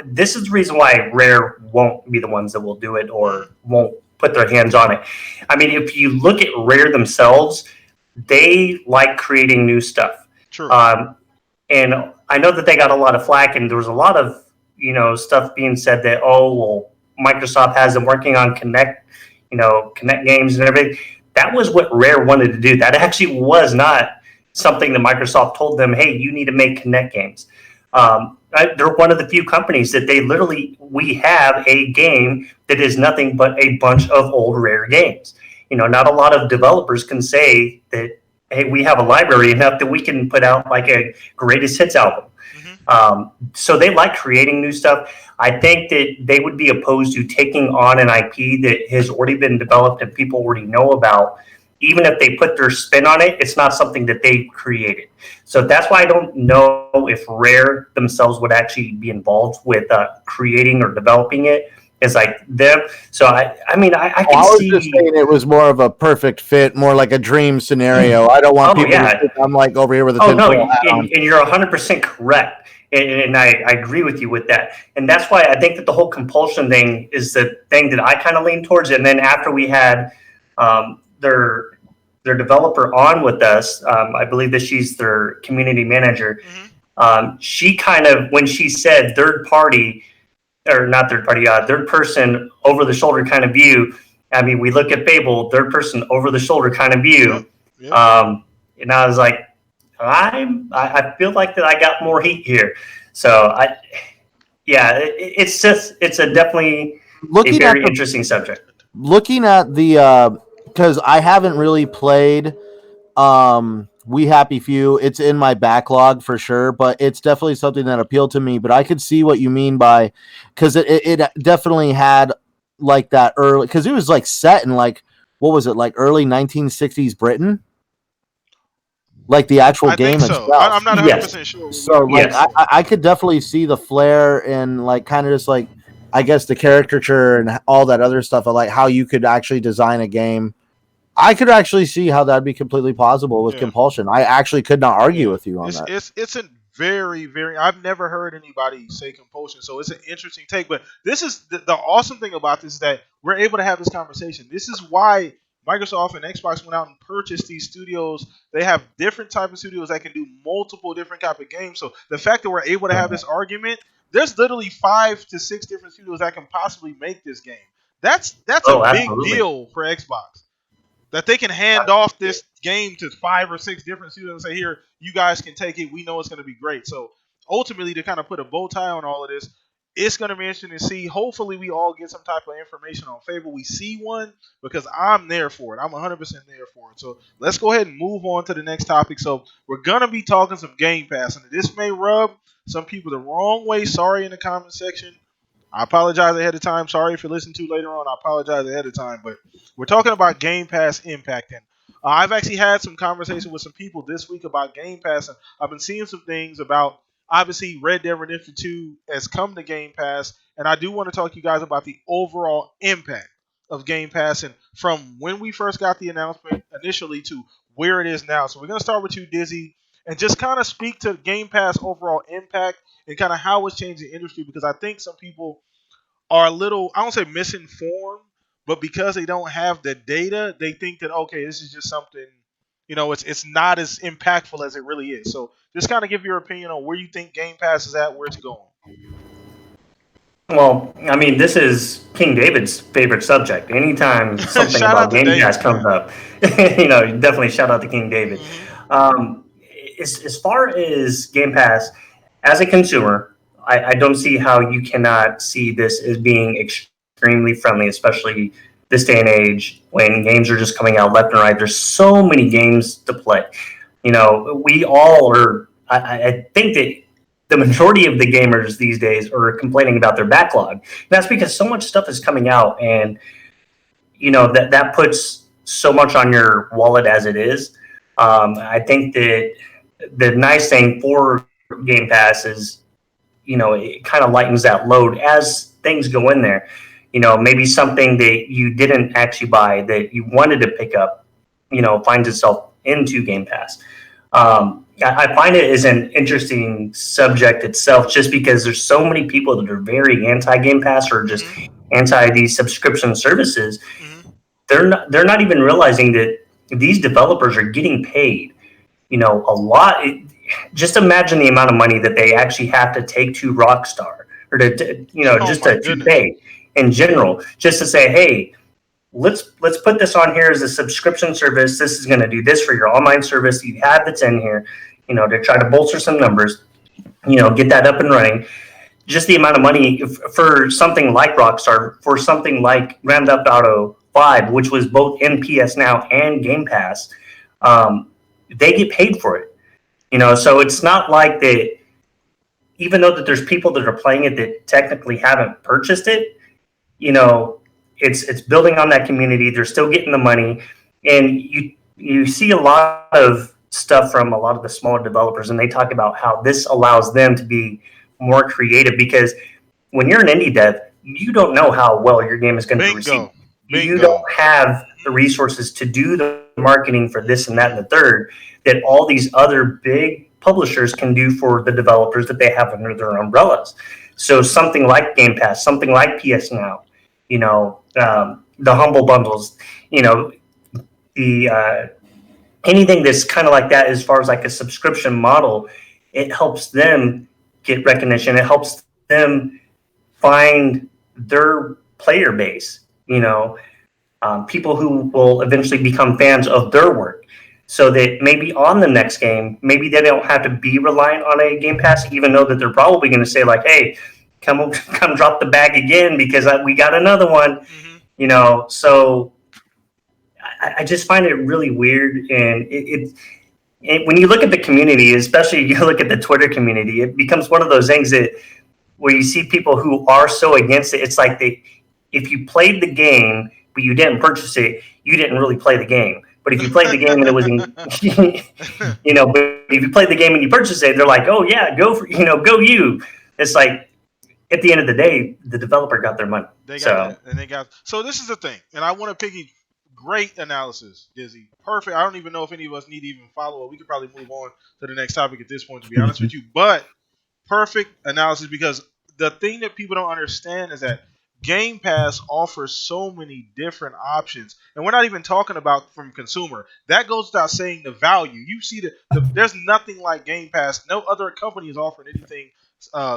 This is the reason why Rare won't be the ones that will do it or won't put their hands on it. I mean, if you look at Rare themselves, they like creating new stuff. True. And I know that they got a lot of flack, and there was a lot of stuff being said that, oh, well, Microsoft has them working on Connect games and everything. That was what Rare wanted to do. That actually was not something that Microsoft told them, hey, you need to make Connect games. They're one of the few companies that we have a game that is nothing but a bunch of old Rare games. Not a lot of developers can say that, hey, we have a library enough that we can put out like a greatest hits album. So they like creating new stuff. I think that they would be opposed to taking on an IP that has already been developed and people already know about. Even if they put their spin on it, it's not something that they created. So that's why I don't know if Rare themselves would actually be involved with creating or developing it. It's like them. So I was just saying it was more of a perfect fit, more like a dream scenario. I don't want people to think I'm like over here with a tinfoil hat on. And you're 100% correct. And I agree with you with that. And that's why I think that the whole Compulsion thing is the thing that I kind of lean towards. And then after we had their developer on with us, I believe that she's their community manager. She kind of, when she said third person over the shoulder kind of view. I mean, we look at Fable, third person over the shoulder kind of view. And I was like, I feel like that I got more heat here. So it's a definitely a very interesting subject. Looking at the because I haven't really played We Happy Few. It's in my backlog for sure, but it's definitely something that appealed to me. But I could see what you mean by, because it definitely had like that early, because it was like set in like, what was it, like early 1960s Britain? Like the actual game itself. I'm not 100% sure. So like I could definitely see the flair and like kind of just like, I guess the caricature and all that other stuff of like how you could actually design a game. I could actually see how that'd be completely possible with Compulsion. I actually could not argue with you on that. It's a very, very, I've never heard anybody say Compulsion, so it's an interesting take. But this is the awesome thing about this, is that we're able to have this conversation. This is why Microsoft and Xbox went out and purchased these studios. They have different type of studios that can do multiple different type of games. So the fact that we're able to have this argument, there's literally 5 to 6 different studios that can possibly make this game. That's a Oh, big absolutely. deal for Xbox. That they can hand off this game to 5 or 6 different studios and say, "Here, you guys can take it. We know it's going to be great." So ultimately, to kind of put a bow tie on all of this, it's going to be interesting to see. Hopefully, we all get some type of information on Fable. We see one because I'm there for it. I'm 100% there for it. So let's go ahead and move on to the next topic. So we're going to be talking some Game Pass, and this may rub some people the wrong way. Sorry in the comment section. I apologize ahead of time. Sorry if you listen to later on. I apologize ahead of time. But we're talking about Game Pass impact. And I've actually had some conversation with some people this week about Game Pass. And I've been seeing some things about, obviously, Red Dead Redemption 2 has come to Game Pass. And I do want to talk to you guys about the overall impact of Game Pass and from when we first got the announcement initially to where it is now. So we're going to start with you, Dizzy, and just kind of speak to Game Pass overall impact and kind of how it's changed the industry, because I think some people are a little, I don't say misinformed, but because they don't have the data, they think that, okay, this is just something, it's not as impactful as it really is. So just kind of give your opinion on where you think Game Pass is at, where it's going. Well, I mean, this is King David's favorite subject. Anytime something Shout out about to Game David, Pass comes man. up, definitely shout out to King David. Um, as far as Game Pass, as a consumer, I don't see how you cannot see this as being extremely friendly, especially this day and age when games are just coming out left and right. There's so many games to play. We all are. I think that the majority of the gamers these days are complaining about their backlog. And that's because so much stuff is coming out, and that puts so much on your wallet as it is. I think that the nice thing for Game Pass is, it kind of lightens that load as things go in there. Maybe something that you didn't actually buy that you wanted to pick up, finds itself into Game Pass. I find it is an interesting subject itself, just because there's so many people that are very anti Game Pass or just anti these subscription services. They're not even realizing that these developers are getting paid, a lot. Just imagine the amount of money that they actually have to take to Rockstar or to pay in general, just to say, hey, let's put this on here as a subscription service. This is going to do this for your online service you have that's in here, to try to bolster some numbers, get that up and running. Just the amount of money for something like Rockstar, for something like Grand Theft Auto 5, which was both in PS Now and Game Pass, they get paid for it. So it's not like that, even though that there's people that are playing it that technically haven't purchased it, it's building on that community. They're still getting the money, and you see a lot of stuff from a lot of the smaller developers, and they talk about how this allows them to be more creative, because when you're an indie dev, you don't know how well your game is going to be received. You don't have the resources to do the marketing for this and that and the third that all these other big publishers can do for the developers that they have under their umbrellas. So something like Game Pass, something like PS Now, the humble bundles, the anything that's kind of like that, as far as like a subscription model, it helps them get recognition. It helps them find their player base, people who will eventually become fans of their work, so that maybe on the next game, maybe they don't have to be reliant on a Game Pass, even though that they're probably going to say like, hey, come drop the bag again because we got another one, So I just find it really weird. And when you look at the community, especially you look at the Twitter community, it becomes one of those things that where you see people who are so against it. It's like if you played the game but you didn't purchase it, you didn't really play the game. But if you played the game and it was but if you played the game and you purchased it, they're like, oh yeah, go you. It's like, at the end of the day, the developer got their money. They got that, and so this is the thing, and I want to piggy. Great analysis, Dizzy. Perfect. I don't even know if any of us need to even follow it. We could probably move on to the next topic at this point, to be honest with you. But perfect analysis, because the thing that people don't understand is that Game Pass offers so many different options, and we're not even talking about from consumer. That goes without saying the value. You see there's nothing like Game Pass. No other company is offering anything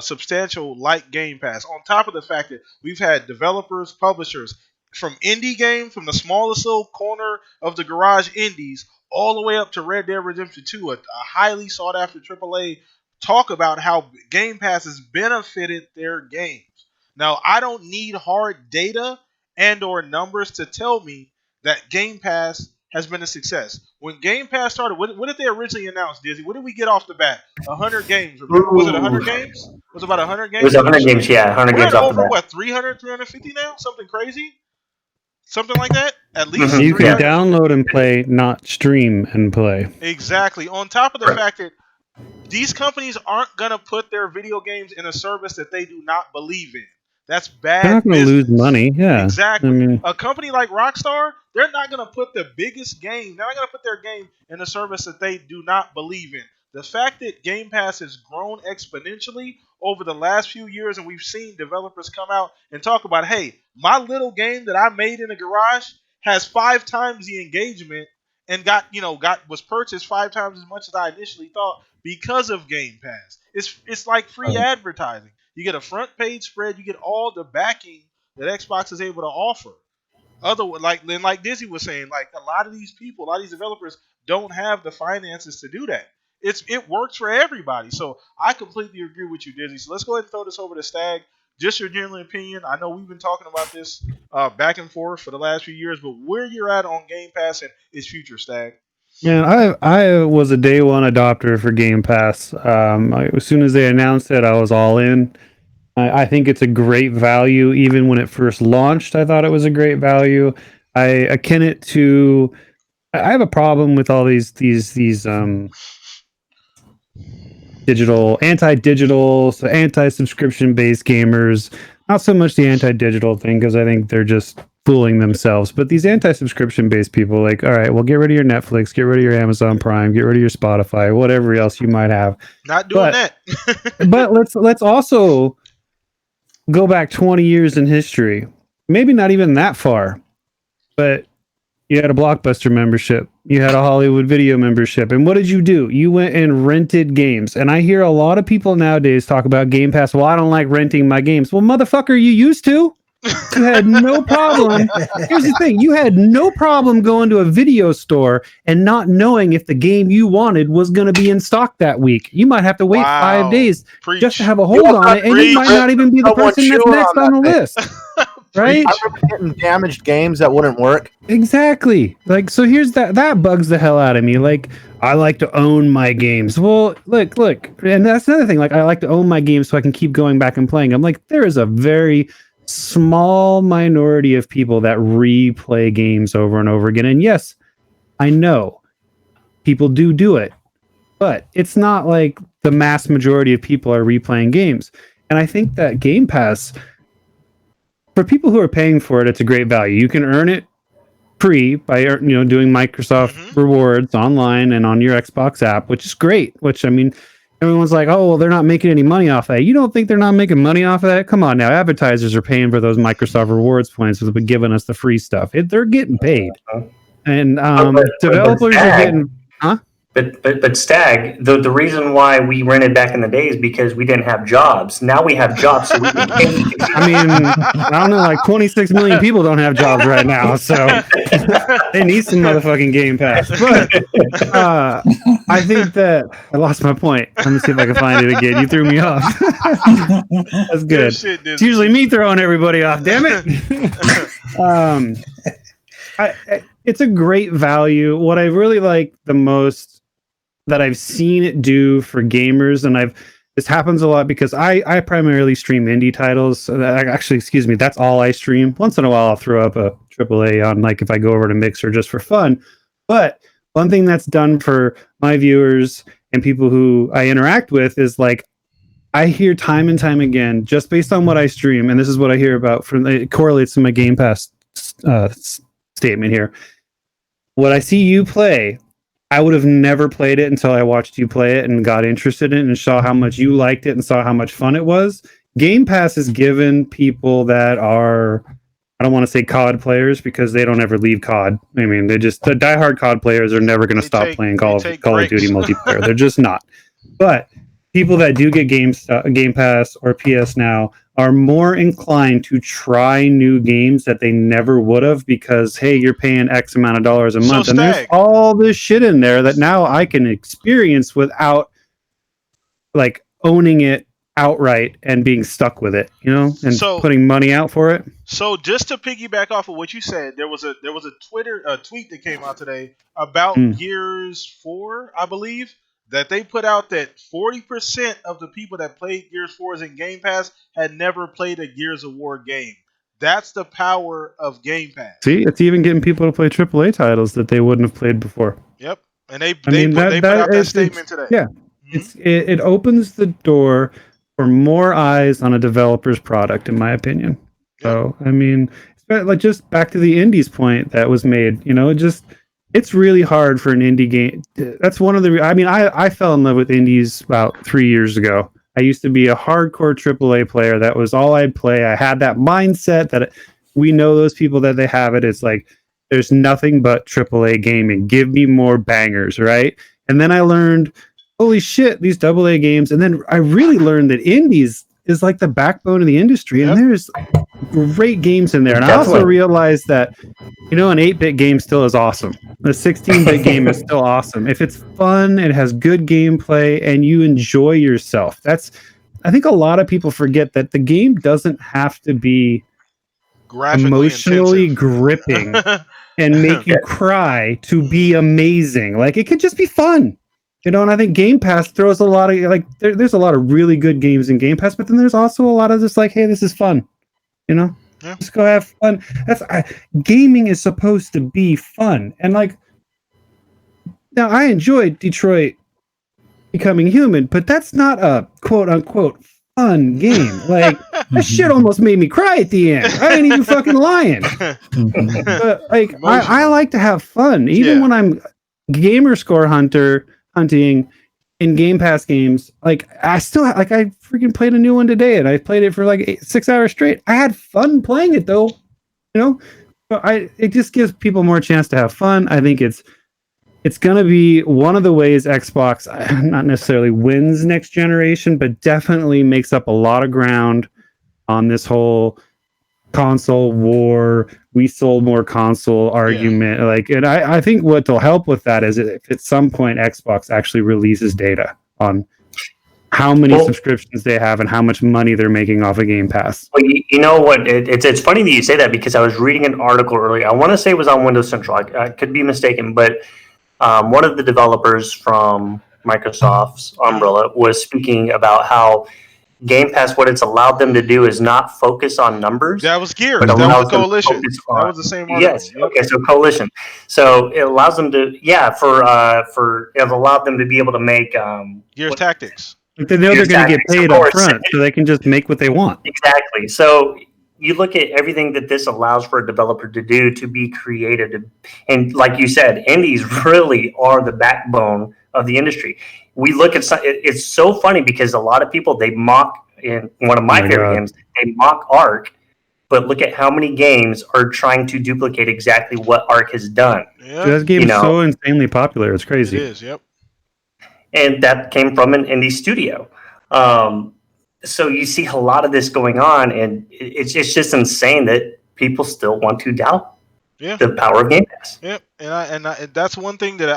substantial like Game Pass. On top of the fact that we've had developers, publishers from indie games, from the smallest little corner of the garage indies, all the way up to Red Dead Redemption 2, a highly sought after AAA, talk about how Game Pass has benefited their games. Now, I don't need hard data and or numbers to tell me that Game Pass has been a success. When Game Pass started, what did they originally announce, Dizzy? What did we get off the bat? 100 games. Remember? Was it 100 games? Was it about 100 games? It was 100 games, yeah. 100 We're games at off the over, bat. 300, 350 now? Something crazy? Something like that? At least Mhm. You can 300. download and play, not stream and play. Exactly. On top of the fact that these companies aren't going to put their video games in a service that they do not believe in. That's They're bad not going to business. lose money. Yeah. Exactly. I mean, A company like Rockstar, they're not going to put the biggest game, they're not going to put their game in a service that they do not believe in. The fact that Game Pass has grown exponentially over the last few years, and we've seen developers come out and talk about, hey, my little game that I made in the garage has 5 times the engagement and was purchased 5 times as much as I initially thought because of Game Pass. It's like free advertising. You get a front page spread, you get all the backing that Xbox is able to offer. Like Dizzy was saying, like a lot of these people, a lot of these developers don't have the finances to do that. It works for everybody. So I completely agree with you, Dizzy. So let's go ahead and throw this over to Stag. Just your general opinion. I know we've been talking about this back and forth for the last few years, but where you're at on Game Pass and its future, Stag. man, I was a day one adopter for Game Pass. As soon as they announced it, I was all in. I think it's a great value. Even when it first launched, I thought it was a great value. I akin it to. I have a problem with all these anti-digital, so anti-subscription based gamers. Not so much the anti-digital thing, because I think they're just fooling themselves. But these anti-subscription based people, like, all right, well, get rid of your Netflix, get rid of your Amazon Prime, get rid of your Spotify, whatever else you might have. Not doing that. But let's also go back 20 years in history. Maybe not even that far, but you had a Blockbuster membership. You had a Hollywood Video membership. And what did you do? You went and rented games. And I hear a lot of people nowadays talk about Game Pass. Well, I don't like renting my games. Well, motherfucker, you used to. You had no problem. Here's the thing. You had no problem going to a video store and not knowing if the game you wanted was going to be in stock that week. You might have to wait 5 days just to have a hold on it. And you might not even be the person that's next on the list. Right? I remember getting damaged games that wouldn't work. Exactly. Like, so here's that bugs the hell out of me. Like, I like to own my games. Well, look, and that's another thing. Like, I like to own my games so I can keep going back and playing. I'm like, there is a very small minority of people that replay games over and over again. And yes, I know people do it, but it's not like the mass majority of people are replaying games. And I think that Game Pass, for people who are paying for it, it's a great value. You can earn it free by doing Microsoft rewards online and on your Xbox app, which is great. Which, I mean, everyone's like, oh, well, they're not making any money off that. You don't think they're not making money off of that? Come on now. Advertisers are paying for those Microsoft rewards points for giving us the free stuff. They're getting paid. And developers are getting... Huh? But Stag, the reason why we rented back in the day is because we didn't have jobs. Now we have jobs, so we can pay. I mean, I don't know, like 26 million people don't have jobs right now, so they need some motherfucking Game Pass. But I think that I lost my point. Let me see if I can find it again. You threw me off. That's good. It's usually me throwing everybody off. Damn it. It's a great value. What I really like the most that I've seen it do for gamers, and this happens a lot because I primarily stream indie titles. Actually, excuse me, that's all I stream. Once in a while, I'll throw up a AAA on, like, if I go over to Mixer just for fun. But one thing that's done for my viewers and people who I interact with is, like, I hear time and time again, just based on what I stream, and this is what I hear about, it correlates to my Game Pass statement here. What I see you play, I would have never played it until I watched you play it and got interested in it and saw how much you liked it and saw how much fun it was. Game Pass has given people that are, I don't want to say COD players because they don't ever leave COD. I mean, the diehard COD players are never going to stop playing Call of Duty multiplayer. They're just not. But people that do get Game Pass or PS Now are more inclined to try new games that they never would have because, hey, you're paying X amount of dollars a month. And there's all this shit in there that now I can experience without like owning it outright and being stuck with it, and putting money out for it. So just to piggyback off of what you said, there was a tweet that came out today about Gears 4, I believe, that they put out that 40% of the people that played Gears 4s in Game Pass had never played a Gears of War game. That's the power of Game Pass. See, it's even getting people to play AAA titles that they wouldn't have played before. Yep, and they put out that statement today. Yeah, it opens the door for more eyes on a developer's product, in my opinion. Yep. So, I mean, like just back to the indies point that was made, it's really hard for an indie game. That's one of the. I mean, I fell in love with indies about 3 years ago. I used to be a hardcore AAA player. That was all I'd play. I had that mindset that we know those people that they have it. It's like there's nothing but AAA gaming. Give me more bangers, right? And then I learned, holy shit, these AA games. And then I really learned that indies is like the backbone of the industry. And there's great games in there. And I also realized that, an 8-bit game still is awesome. The 16-bit game is still awesome. If it's fun, it has good gameplay, and you enjoy yourself. I think a lot of people forget that the game doesn't have to be emotionally gripping and make you cry to be amazing. Like, it could just be fun. And I think Game Pass throws a lot of, there's a lot of really good games in Game Pass, but then there's also a lot of just like, hey, this is fun. Just go have fun. Gaming is supposed to be fun. And now I enjoyed Detroit Becoming Human, but that's not a quote unquote fun game. Like, that shit almost made me cry at the end. I ain't even fucking lying. But I like to have fun. Even when I'm gamer score hunting in Game Pass games, I freaking played a new one today, and I played it for 6 hours straight. I had fun playing it though, But it just gives people more chance to have fun. I think it's gonna be one of the ways Xbox not necessarily wins next generation, but definitely makes up a lot of ground on this whole console war. We sold more console argument. And I think what will help with that is if at some point Xbox actually releases data on how many subscriptions they have and how much money they're making off of Game Pass. Well, you know what? It's funny that you say that because I was reading an article earlier. I want to say it was on Windows Central. I could be mistaken, but one of the developers from Microsoft's umbrella was speaking about how Game Pass, what it's allowed them to do is not focus on numbers. That was Gears. That was Coalition. That was the same article. Yes. Okay. So Coalition. So it allows them to, it allowed them to be able to make Gears Tactics. They know they're going to get paid up front, so they can just make what they want. Exactly. So you look at everything that this allows for a developer to do to be creative, and like you said, indies really are the backbone of the industry. We look at it's so funny because a lot of people, they mock, in one of my favorite games, they mock Ark, but look at how many games are trying to duplicate exactly what Ark has done. Yeah. That game is so insanely popular. It's crazy. It is, yep. And that came from an indie studio. So you see a lot of this going on, and it's just insane that people still want to doubt the power of Game Pass. Yep, and that's one thing that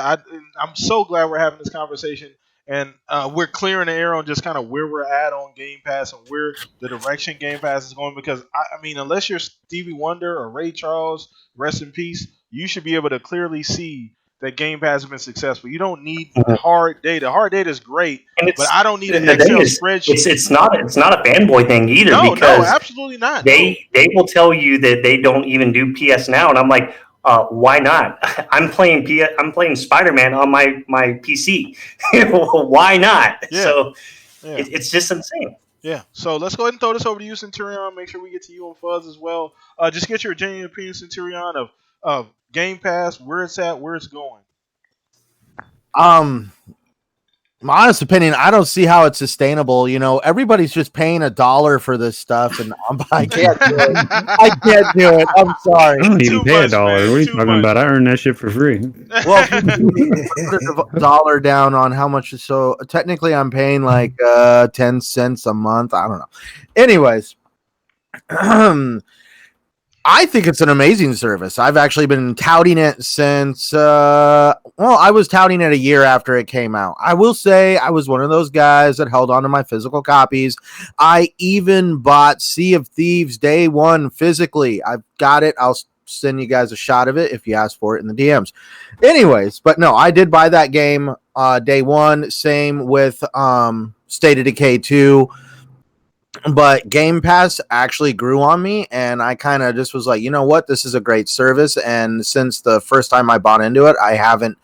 I'm so glad we're having this conversation, and we're clearing the air on just kind of where we're at on Game Pass and where the direction Game Pass is going. Because I mean, unless you're Stevie Wonder or Ray Charles, rest in peace, you should be able to clearly see that Game Pass has been successful. You don't need hard data. Hard data is great, but I don't need an Excel spreadsheet. It's not a fanboy thing either. No, because absolutely not. They will tell you that they don't even do PS Now, and I'm like, why not? I'm playing Spider-Man on my PC. Why not? Yeah. So it's just insane. Yeah. So let's go ahead and throw this over to you, Centurion. Make sure we get to you on Fuzz as well. Just get your genuine opinion, Centurion, of Game Pass, where it's at, where it's going. My honest opinion, I don't see how it's sustainable. You know, everybody's just paying $1 for this stuff, and I can't do it. I can't do it. I'm sorry. I don't even Too pay much, $1. man. What are you Too talking much. about? I earn that shit for free. Well, if you put $1 down on how much, so technically I'm paying like 10 cents a month. I don't know. Anyways, I think it's an amazing service. I've actually been touting it since, I was touting it a year after it came out. I will say I was one of those guys that held on to my physical copies. I even bought Sea of Thieves day one physically. I've got it. I'll send you guys a shot of it if you ask for it in the DMs. Anyways, but no, I did buy that game day one. Same with State of Decay 2. But Game Pass actually grew on me, and I kind of just was like, you know what, this is a great service. And since the first time I bought into it, I haven't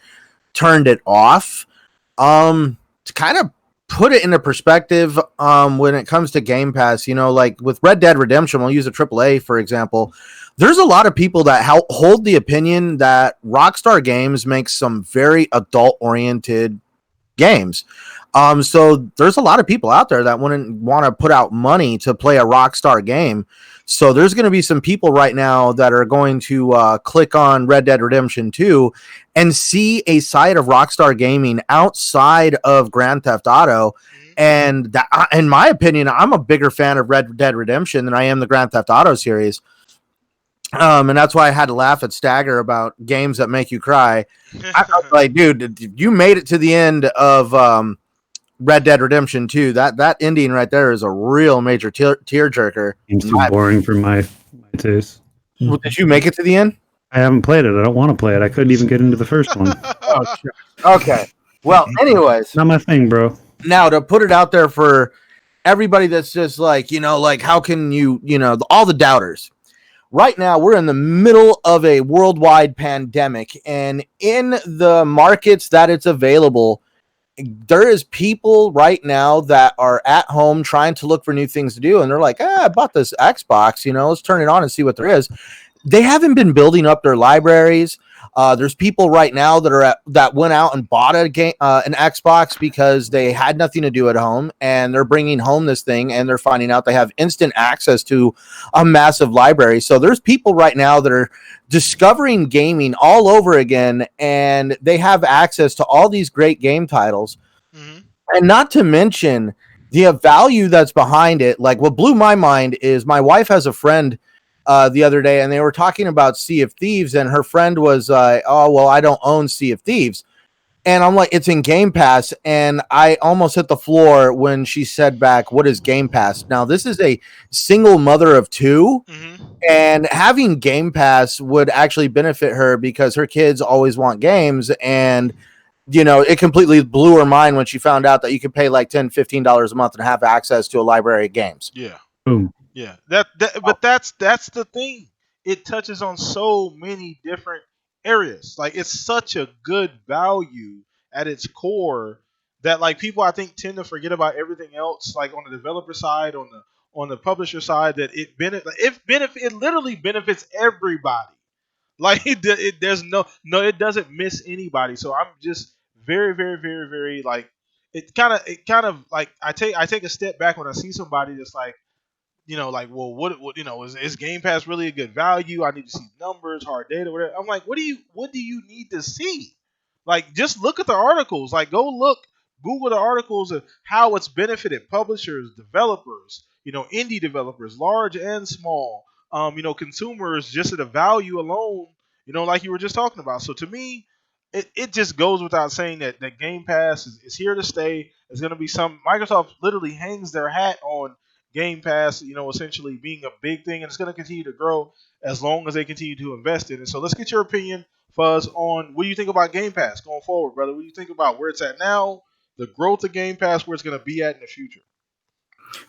turned it off. To kind of put it into perspective, when it comes to Game Pass, you know, like with Red Dead Redemption, we'll use a AAA for example. There's a lot of people that hold the opinion that Rockstar Games makes some very adult-oriented games. So there's a lot of people out there that wouldn't want to put out money to play a Rockstar game. So there's going to be some people right now that are going to click on Red Dead Redemption 2 and see a side of Rockstar Gaming outside of Grand Theft Auto. And that, in my opinion, I'm a bigger fan of Red Dead Redemption than I am the Grand Theft Auto series. And that's why I had to laugh at Stagger about games that make you cry. I was like, dude, you made it to the end of Red Dead Redemption 2. That ending right there is a real major tear jerker. Seems too boring for my taste. Well, did you make it to the end? I haven't played it. I don't want to play it. I couldn't even get into the first one. Oh, sure. Okay. Well, anyways, Not my thing, bro. now to put it out there for everybody that's just like, you know, like how can you, you know, all the doubters. Right now, we're in the middle of a worldwide pandemic, and in the markets that it's available, there is people right now that are at home trying to look for new things to do, and they're like, I bought this Xbox, you know, let's turn it on and see what there is. They haven't been building up their libraries. There's people right now that went out and bought an Xbox because they had nothing to do at home, and they're bringing home this thing, and they're finding out they have instant access to a massive library. So there's people right now that are discovering gaming all over again, and they have access to all these great game titles. Mm-hmm. And not to mention the value that's behind it. Like, what blew my mind is my wife has a friend the other day, and they were talking about Sea of Thieves, and her friend was, oh, well, I don't own Sea of Thieves. And I'm like, it's in Game Pass. And I almost hit the floor when she said back, what is Game Pass? Now, this is a single mother of two, and having Game Pass would actually benefit her because her kids always want games. And, you know, it completely blew her mind when she found out that you could pay like $10, $15 a month and have access to a library of games. Yeah. Boom. Yeah, but that's the thing. It touches on so many different areas. Like, it's such a good value at its core that, like, people I think tend to forget about everything else. Like on the developer side, on the publisher side, that it literally benefits everybody. Like there's no, it doesn't miss anybody. So I'm just very, very, very, very like it kind of like I take a step back when I see somebody that's like, you know, like, well, what you know, is Game Pass really a good value? I need to see numbers, hard data, whatever. I'm like, what do you need to see? Like, just look at the articles. Like, Google the articles of how it's benefited publishers, developers, you know, indie developers, large and small, you know, consumers, just at the value alone, you know, like you were just talking about. So to me, it just goes without saying that Game Pass is here to stay. It's going to be Microsoft literally hangs their hat on Game Pass, you know, essentially being a big thing, and it's going to continue to grow as long as they continue to invest in it. So let's get your opinion, Fuzz, on what do you think about Game Pass going forward, brother? What do you think about where it's at now, the growth of Game Pass, where it's going to be at in the future?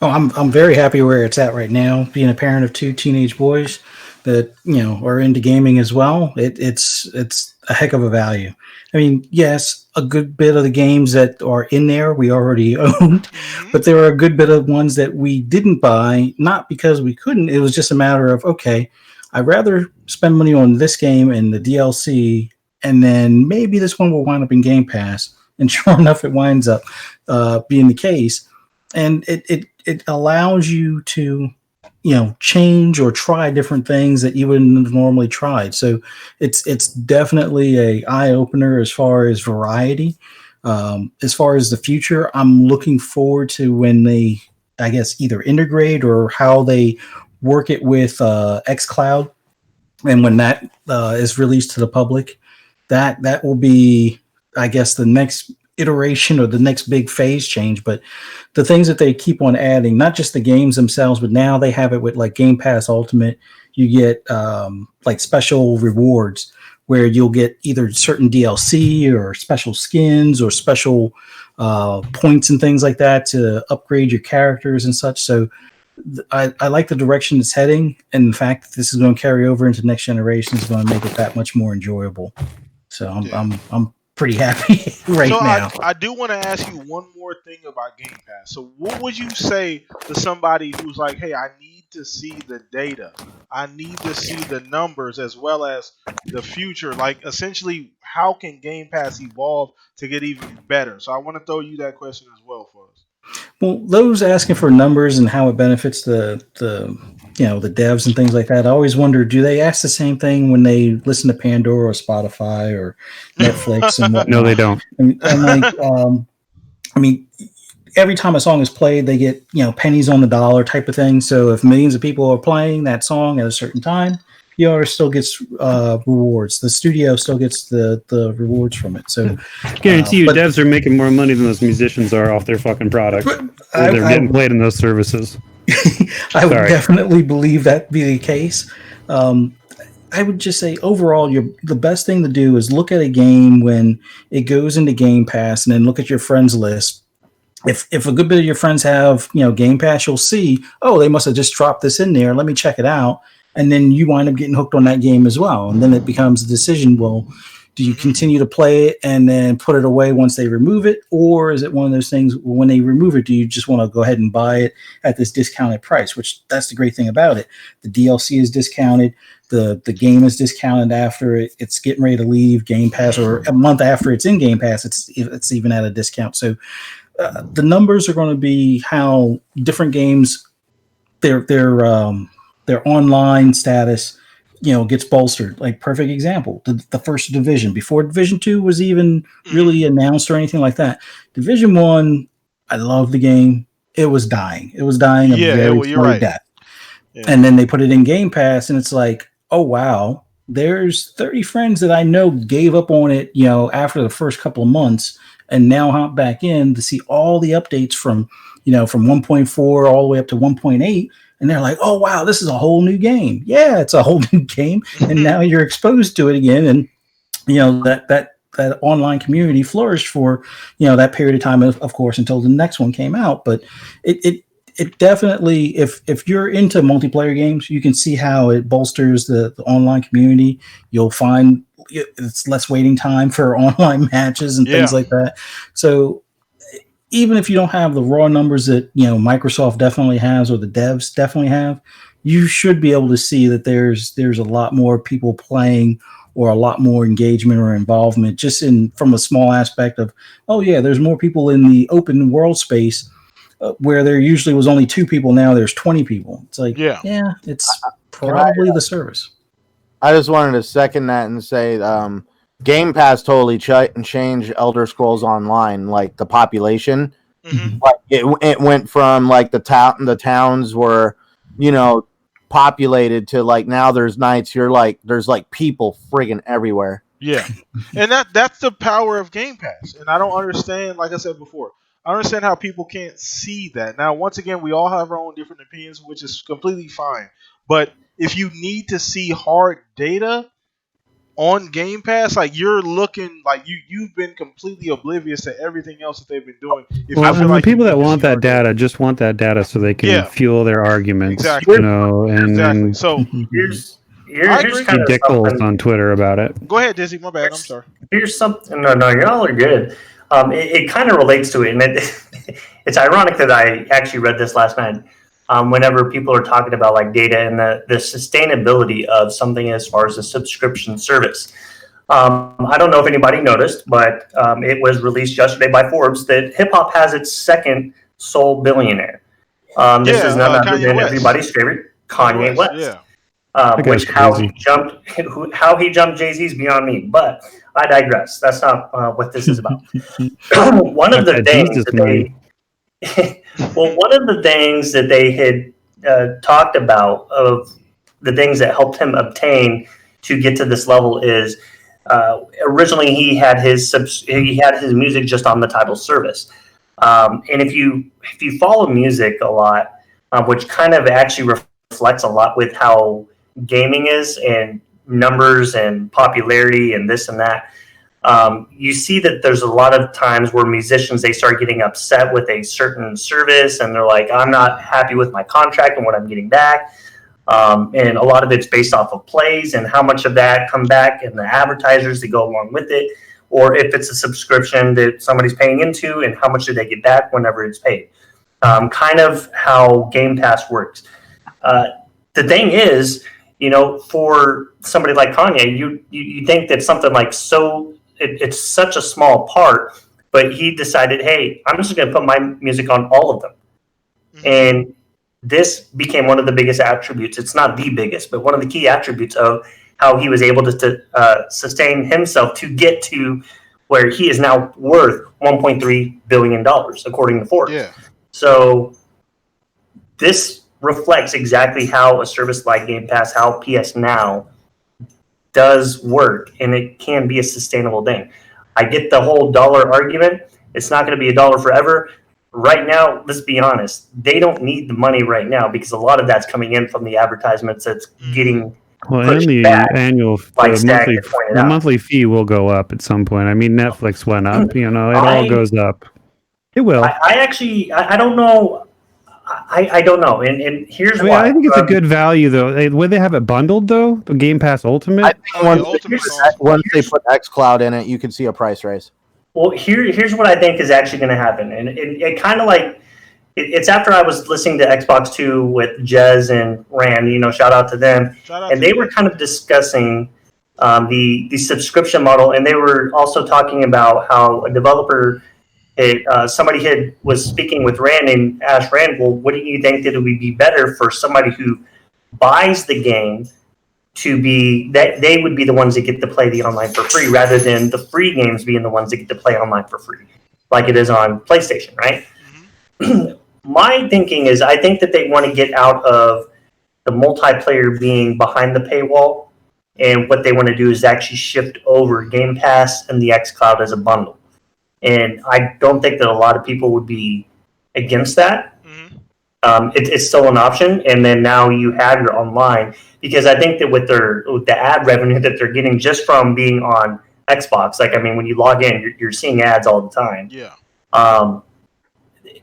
Oh, I'm very happy where it's at right now. Being a parent of two teenage boys that, you know, are into gaming as well, it's a heck of a value. I mean, yes, a good bit of the games that are in there we already owned, but there are a good bit of ones that we didn't buy, not because we couldn't. It was just a matter of, okay, I'd rather spend money on this game and the DLC, and then maybe this one will wind up in Game Pass And sure enough, it winds up being the case. And it allows you to, change or try different things that you wouldn't have normally tried. So it's definitely a eye opener as far as variety. As far as the future, I'm looking forward to when they, I guess, either integrate or how they work it with xCloud, and when that is released to the public, that will be, I guess, the next iteration or the next big phase change. But the things that they keep on adding, not just the games themselves, but now they have it with like Game Pass Ultimate. You get like special rewards where you'll get either certain DLC or special skins or special points and things like that to upgrade your characters and such. So I like the direction it's heading, and the fact that this is going to carry over into next generation is going to make it that much more enjoyable. So I'm pretty happy right now. I do want to ask you one more thing about Game Pass. So what would you say to somebody who's like, hey, I need to see the data. I need to see the numbers as well as the future. Like, essentially, how can Game Pass evolve to get even better? So I want to throw you that question as well for us. Well, those asking for numbers and how it benefits the devs and things like that, I always wonder, do they ask the same thing when they listen to Pandora or Spotify or Netflix and whatnot? No, they don't. Every time a song is played, they get pennies on the dollar type of thing. So if millions of people are playing that song at a certain time, the artist still gets rewards. The studio still gets the rewards from it. So guarantee you, devs are making more money than those musicians are off their fucking product. They're getting played in those services. I would definitely believe that be the case. I would just say overall, the best thing to do is look at a game when it goes into Game Pass, and then look at your friends list. If a good bit of your friends have Game Pass, you'll see, oh, they must have just dropped this in there. Let me check it out. And then you wind up getting hooked on that game as well. And then it becomes a decision. Well, do you continue to play it and then put it away once they remove it? Or is it one of those things, when they remove it, do you just want to go ahead and buy it at this discounted price? Which, that's the great thing about it. The DLC is discounted. The game is discounted after it's getting ready to leave Game Pass, or a month after it's in Game Pass, it's even at a discount. So the numbers are going to be how different games, their online status, gets bolstered. Like, perfect example, the first Division, before Division 2 was even really announced or anything like that. Division 1, I love the game. It was dying. It was dying a very slow death. Yeah. And then they put it in Game Pass, and it's like, oh wow, there's 30 friends that I know gave up on it, after the first couple of months, and now hop back in to see all the updates from 1.4 all the way up to 1.8. And they're like, oh, wow, this is a whole new game. Yeah, it's a whole new game. And now you're exposed to it again. And, that online community flourished for, that period of time, of course, until the next one came out. But it definitely, if you're into multiplayer games, you can see how it bolsters the online community. You'll find it's less waiting time for online matches and things like that. So even if you don't have the raw numbers that Microsoft definitely has, or the devs definitely have, you should be able to see that there's a lot more people playing, or a lot more engagement or involvement, just from a small aspect of, oh yeah, there's more people in the open world space, where there usually was only 2 people, now there's 20 people. It's like, it's probably the service. I just wanted to second that and say, Game Pass totally changed Elder Scrolls Online, like the population. Mm-hmm. Like it went from like the towns were, populated to like now there's nights there's like people friggin' everywhere. Yeah, and that's the power of Game Pass. And I don't understand, like I said before, I understand how people can't see that. Now, once again, we all have our own different opinions, which is completely fine. But if you need to see hard data on Game Pass, like, you're looking like you've been completely oblivious to everything else that they've been doing. People that want that data just want that data so they can fuel their arguments. Exactly. And so here's kind of dickholes on Twitter about it. Go ahead, Dizzy. My bad. I'm sorry. Here's something. No, y'all are good. It kind of relates to it, and it's ironic that I actually read this last night. Whenever people are talking about like data and the sustainability of something as far as a subscription service, I don't know if anybody noticed, but it was released yesterday by Forbes that hip hop has its second sole billionaire. This is none other Kanye than West. everybody's favorite Kanye Kanye West. West. Yeah. That guy's Which crazy. how he jumped Jay-Z's beyond me. But I digress. That's not what this is about. One of Got the that things Jesus that money. one of the things that they had talked about of the things that helped him obtain to get to this level is originally he had his music just on the title service, and if you follow music a lot, which kind of actually reflects a lot with how gaming is and numbers and popularity and this and that. You see that there's a lot of times where musicians they start getting upset with a certain service and they're like, I'm not happy with my contract and what I'm getting back. And a lot of it's based off of plays and how much of that come back and the advertisers that go along with it, or if it's a subscription that somebody's paying into and how much do they get back whenever it's paid. Kind of how Game Pass works. The thing is, for somebody like Kanye, you think that something like it's such a small part, but he decided, hey, I'm just going to put my music on all of them. Mm-hmm. And this became one of the biggest attributes. It's not the biggest, but one of the key attributes of how he was able to sustain himself to get to where he is now worth $1.3 billion, according to Forbes. Yeah. So this reflects exactly how a service like Game Pass, how PS Now does work, and it can be a sustainable thing. I get the whole dollar argument. It's not going to be $1 forever. Right now, let's be honest, they don't need the money right now because a lot of that's coming in from the advertisements that's getting pushed and the back, annual, like the monthly fee will go up at some point. I mean, Netflix went up. It all goes up. It will. I don't know. I don't know, and here's why. I think it's a good value, though. Would they have it bundled, though? The Game Pass Ultimate? I think once they put xCloud in it, you can see a price raise. Well, here's what I think is actually going to happen, and it kind of like it's after I was listening to Xbox 2 with Jez and Rand. Shout out to them, and they were kind of discussing the subscription model, and they were also talking about how a developer. Somebody was speaking with Rand and asked Rand, well, what do you think that it would be better for somebody who buys the game to be that they would be the ones that get to play the online for free rather than the free games being the ones that get to play online for free, like it is on PlayStation, right? Mm-hmm. My thinking is I think that they want to get out of the multiplayer being behind the paywall, and what they want to do is actually shift over Game Pass and the xCloud as a bundle. And I don't think that a lot of people would be against that. Mm-hmm. It's still an option. And then now you have your online, because I think that with the ad revenue that they're getting just from being on Xbox, when you log in, you're seeing ads all the time. Yeah.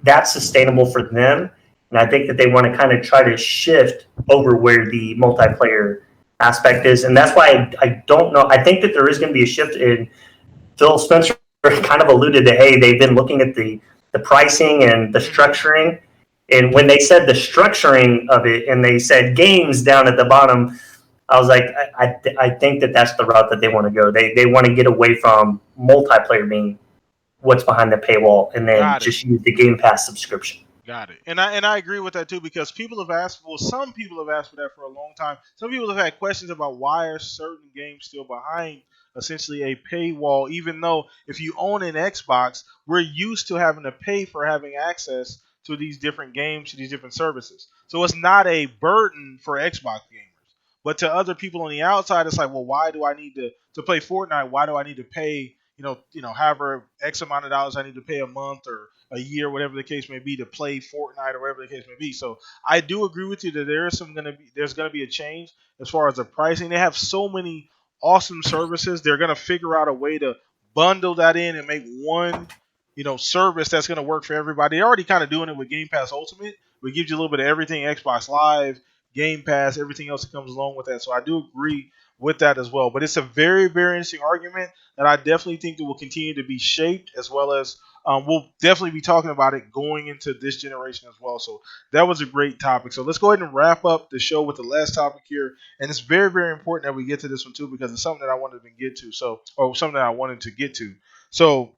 That's sustainable for them. And I think that they want to kind of try to shift over where the multiplayer aspect is. And that's why I don't know. I think that there is going to be a shift in Phil Spencer kind of alluded to, hey, they've been looking at the pricing and the structuring. And when they said the structuring of it and they said games down at the bottom, I was like, I think that that's the route that they want to go. They want to get away from multiplayer being what's behind the paywall and then just use the Game Pass subscription. Got it. And I agree with that too, because some people have asked for that for a long time. Some people have had questions about why are certain games still behind essentially a paywall, even though if you own an Xbox, we're used to having to pay for having access to these different games, to these different services. So it's not a burden for Xbox gamers. But to other people on the outside, it's like, well, why do I need to play Fortnite? Why do I need to pay, however X amount of dollars I need to pay a month or a year, whatever the case may be, to play Fortnite or whatever the case may be. So I do agree with you that there's going to be a change as far as the pricing. They have so many awesome services. They're going to figure out a way to bundle that in and make one, service that's going to work for everybody. They're already kind of doing it with Game Pass Ultimate, which gives you a little bit of everything: Xbox Live, Game Pass, everything else that comes along with that. So I do agree with that as well. But it's a very, very interesting argument that I definitely think that will continue to be shaped, as well as we'll definitely be talking about it going into this generation as well. So that was a great topic. So let's go ahead and wrap up the show with the last topic here. And it's very, very important that we get to this one too, because it's something that I wanted to get to. Or something that I wanted to get to. So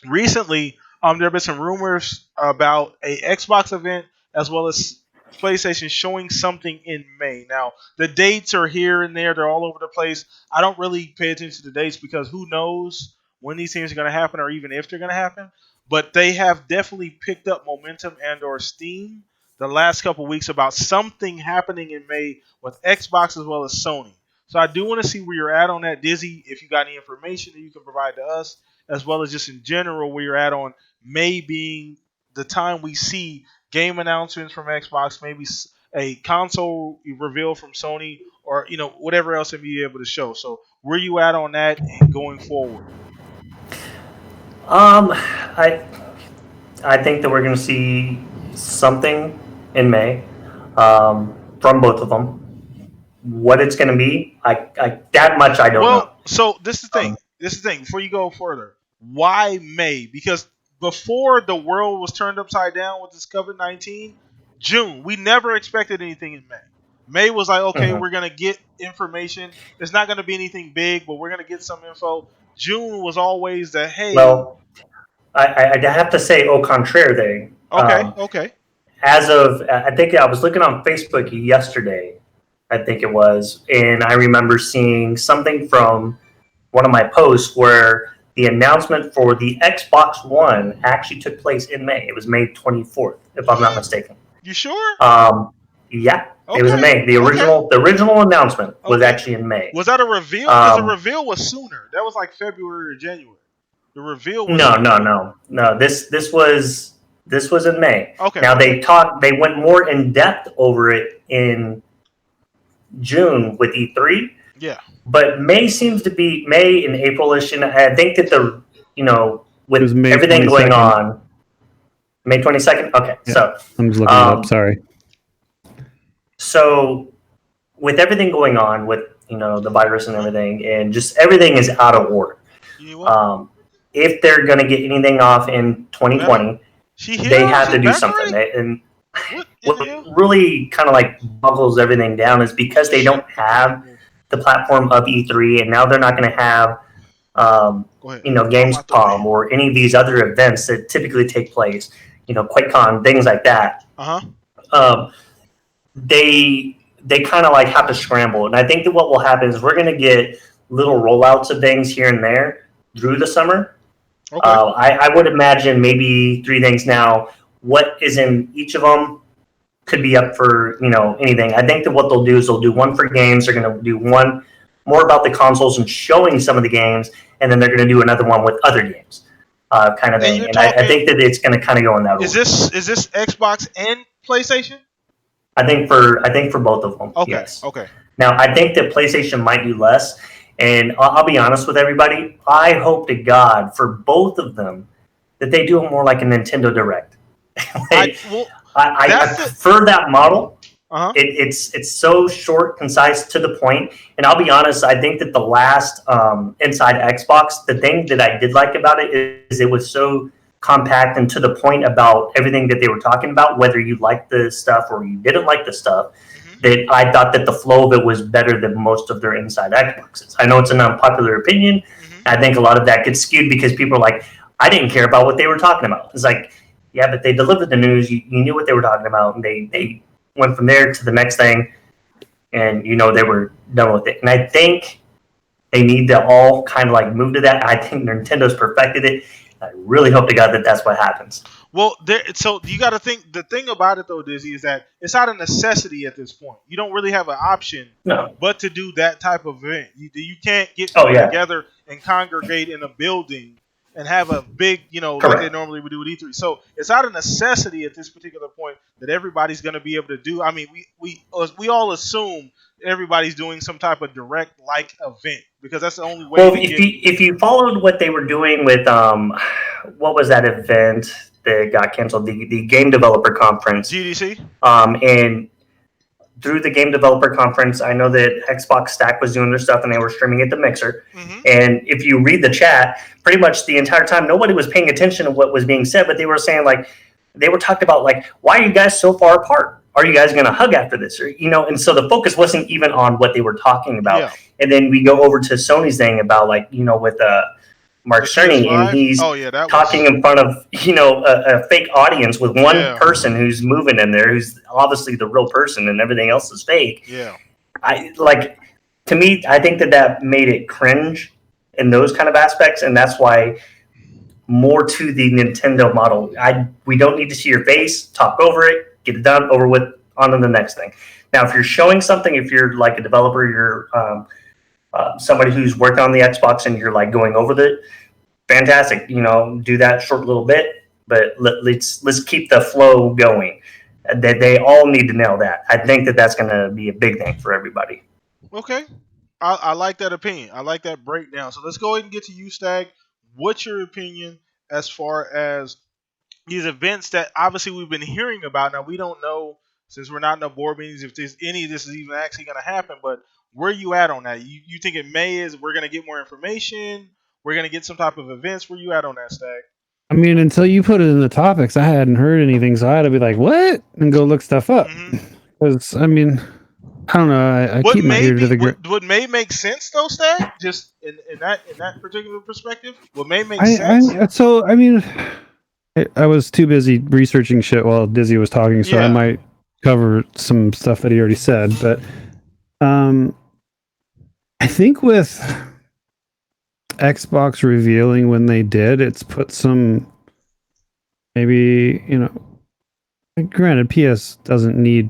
recently, there have been some rumors about a Xbox event as well as PlayStation showing something in May. Now, the dates are here and there; they're all over the place. I don't really pay attention to the dates because who knows when these things are going to happen, or even if they're going to happen. But they have definitely picked up momentum and/or steam the last couple weeks about something happening in May with Xbox as well as Sony. So I do want to see where you're at on that, Dizzy. If you got any information that you can provide to us, as well as just in general where you're at on May being the time we see game announcements from Xbox, maybe a console reveal from Sony, or whatever else to be able to show. So where you at on that and going forward? I think that we're going to see something in May from both of them. What it's going to be, I that much I don't know. Well, so this is the thing. Before you go further, why May? Because before the world was turned upside down with this COVID-19, June, we never expected anything in May. May was like, okay, we're going to get information. It's not going to be anything big, but we're going to get some info. June was always the, hey. Well, I have to say au contraire there. Okay. As of, I think I was looking on Facebook yesterday, I think it was, and I remember seeing something from one of my posts where the announcement for the Xbox One actually took place in May. It was May 24th, if I'm not mistaken. You sure? Yeah, okay. It was in May. The original announcement was actually in May. Was that a reveal? Because the reveal was sooner. That was like February or January. The reveal was No. This was in May. Okay. Now they went more in depth over it in June with E3. Yeah. But May seems to be May and April-ish, and I think that with everything 22nd. going on, May 22nd. Okay, yeah. So I'm just looking it up. Sorry. So with everything going on with the virus and everything, and just everything is out of order. If they're going to get anything off in 2020, they have to do something. And what really kind of like boggles everything down is because they don't have the platform of E3, and now they're not going to have, Gamescom or any of these other events that typically take place, QuakeCon, things like that. They kind of like have to scramble, and I think that what will happen is we're going to get little rollouts of things here and there through the summer. Okay. I would imagine maybe 3 things now. What is in each of them could be up for anything. I think that what they'll do is they'll do one for games. They're going to do one more about the consoles and showing some of the games, and then they're going to do another one with other games, kind of thing. And I think that it's going to kind of go in that order. Is this Xbox and PlayStation? I think for both of them. Okay. Yes. Okay. Now I think that PlayStation might do less, and I'll be honest with everybody. I hope to God for both of them that they do it more like a Nintendo Direct. I prefer that model. It's so short, concise, to the point. And I'll be honest, I think that the last Inside Xbox, the thing that I did like about it is it was so compact and to the point about everything that they were talking about, whether you liked the stuff or you didn't like the stuff, that I thought that the flow of it was better than most of their Inside Xboxes. I know it's an unpopular opinion. I think a lot of that gets skewed because people are like, I didn't care about what they were talking about. It's like, yeah, but they delivered the news. You knew what they were talking about, and they went from there to the next thing, and they were done with it. And I think they need to all kind of like move to that. I think Nintendo's perfected it. I really hope to God that that's what happens. Well, so you got to think, the thing about it though, Dizzy, is that it's not a necessity at this point. You don't really have an option but to do that type of event. You can't get people together and congregate in a building and have a big, like they normally would do with E3. So it's not a necessity at this particular point that everybody's going to be able to do. I mean, we all assume everybody's doing some type of direct-like event because that's the only way. Well, if you followed what they were doing with what was that event that got canceled? The Game Developer Conference, GDC, and through the game developer conference, I know that Xbox Stack was doing their stuff and they were streaming it to Mixer. Mm-hmm. And if you read the chat, pretty much the entire time, nobody was paying attention to what was being said, but they were saying like, they were talking about like, why are you guys so far apart? Are you guys going to hug after this? Or, you know, and so the focus wasn't even on what they were talking about. Yeah. And then we go over to Sony's thing about like, you know, with Mark Cerny, and he's talking in front of, you know, a fake audience with one person who's moving in there, who's obviously the real person, and everything else is fake. Yeah. To me, I think that made it cringe in those kind of aspects, and that's why more to the Nintendo model. We don't need to see your face, talk over it, get it done, over with, on to the next thing. Now, if you're showing something, if you're like a developer, you're somebody who's worked on the Xbox and you're like going over it, fantastic. You know, do that short little bit, but let's keep the flow going. That they all need to nail that. I think that's going to be a big thing for everybody. Okay, I like that opinion. I like that breakdown. So let's go ahead and get to you, Stag. What's your opinion as far as these events that obviously we've been hearing about? Now we don't know, since we're not in the board meetings, if there's any of this is even actually going to happen. But where are you at on that? You think in May is we're going to get more information? We're going to get some type of events? Where you at on that, Stag? I mean, until you put it in the topics, I hadn't heard anything, so I had to be like, "What?" and go look stuff up. Because I mean, I don't know. I keep my ear to the ground. Would May make sense though, Stag? Just in that particular perspective, would May make sense? So I mean, I was too busy researching shit while Dizzy was talking, so I might cover some stuff that he already said. But I think with Xbox revealing when they did, it's put some, maybe, you know, granted, PS doesn't need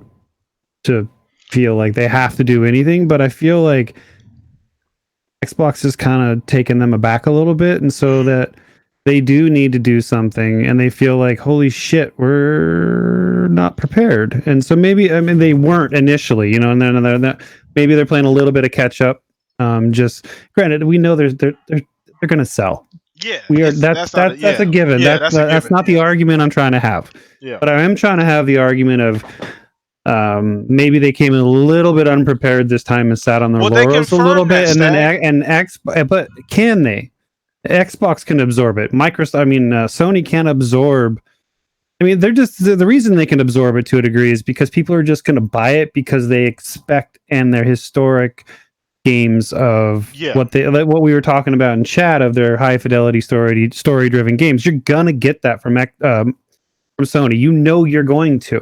to feel like they have to do anything, but I feel like Xbox has kind of taken them aback a little bit, and so that they do need to do something, and they feel like, holy shit, we're not prepared. And so maybe, I mean, they weren't initially, you know, and then maybe they're playing a little bit of catch up. Just granted, we know they're going to sell. Yeah, we are. That's a given. Yeah, that's not the argument I'm trying to have. Yeah, but I am trying to have the argument of maybe they came in a little bit unprepared this time and sat on their laurels a little bit, and then but can they? Xbox can absorb it. Sony can't absorb. I mean, they're just the reason they can absorb it to a degree is because people are just going to buy it because they expect, and their historic games of what we were talking about in chat of their high fidelity story driven games. You're gonna get that from Sony. You know you're going to.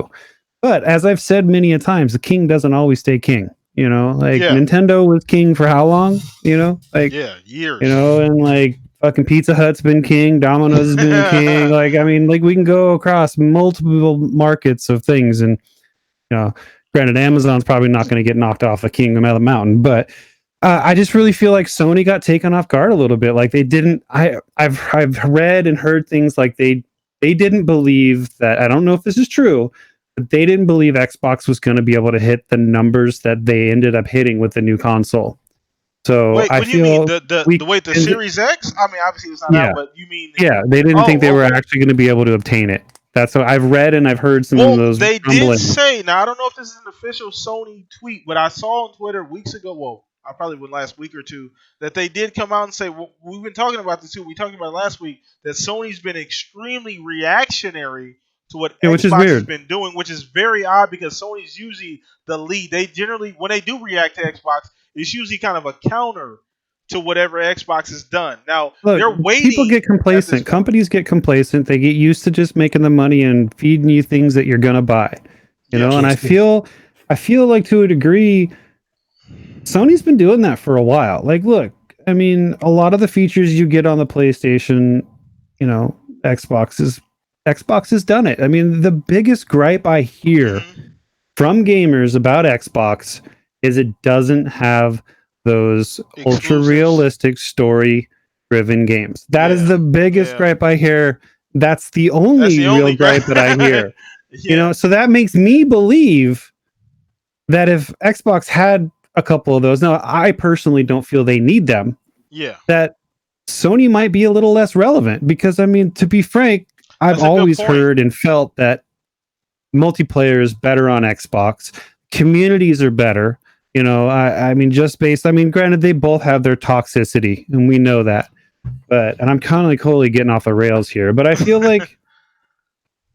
But as I've said many a times, the king doesn't always stay king. You know, like Nintendo was king for how long? You know, like years. You know, and like fucking Pizza Hut's been king, Domino's has been king. Like, I mean, like we can go across multiple markets of things, and you know, granted, Amazon's probably not going to get knocked off the kingdom out of the mountain, but I just really feel like Sony got taken off guard a little bit. Like they didn't. I've read and heard things like they didn't believe that. I don't know if this is true, but they didn't believe Xbox was going to be able to hit the numbers that they ended up hitting with the new console. So wait, I what do feel you mean the Series X? I mean, obviously it's not out, but you mean they didn't think they were actually going to be able to obtain it. That's what I've read, and I've heard some of those. They did say. Now I don't know if this is an official Sony tweet, but I saw on Twitter weeks ago. Well, I probably went last week or two, that they did come out and say, well, we've been talking about this too. We talked about it last week, that Sony's been extremely reactionary to what Xbox has been doing, which is very odd because Sony's usually the lead. They generally, when they do react to Xbox, it's usually kind of a counter to whatever Xbox has done. Now, they're waiting. People get complacent. Companies get complacent. They get used to just making the money and feeding you things that you're going to buy. You know, and I feel like to a degree, Sony's been doing that for a while. Like, look, I mean, a lot of the features you get on the PlayStation, you know, Xbox has done it. I mean, the biggest gripe I hear from gamers about Xbox is it doesn't have those ultra realistic story driven games. That is the biggest gripe I hear. That's the only real gripe that I hear. You know, so that makes me believe that if Xbox had a couple of those, now I personally don't feel they need them. Yeah. That Sony might be a little less relevant because, I mean, to be frank, I've always heard and felt that multiplayer is better on Xbox. communities are better. You know, I mean, just based. I mean, granted, they both have their toxicity, and we know that. And I'm kind of like wholly getting off the rails here, but I feel like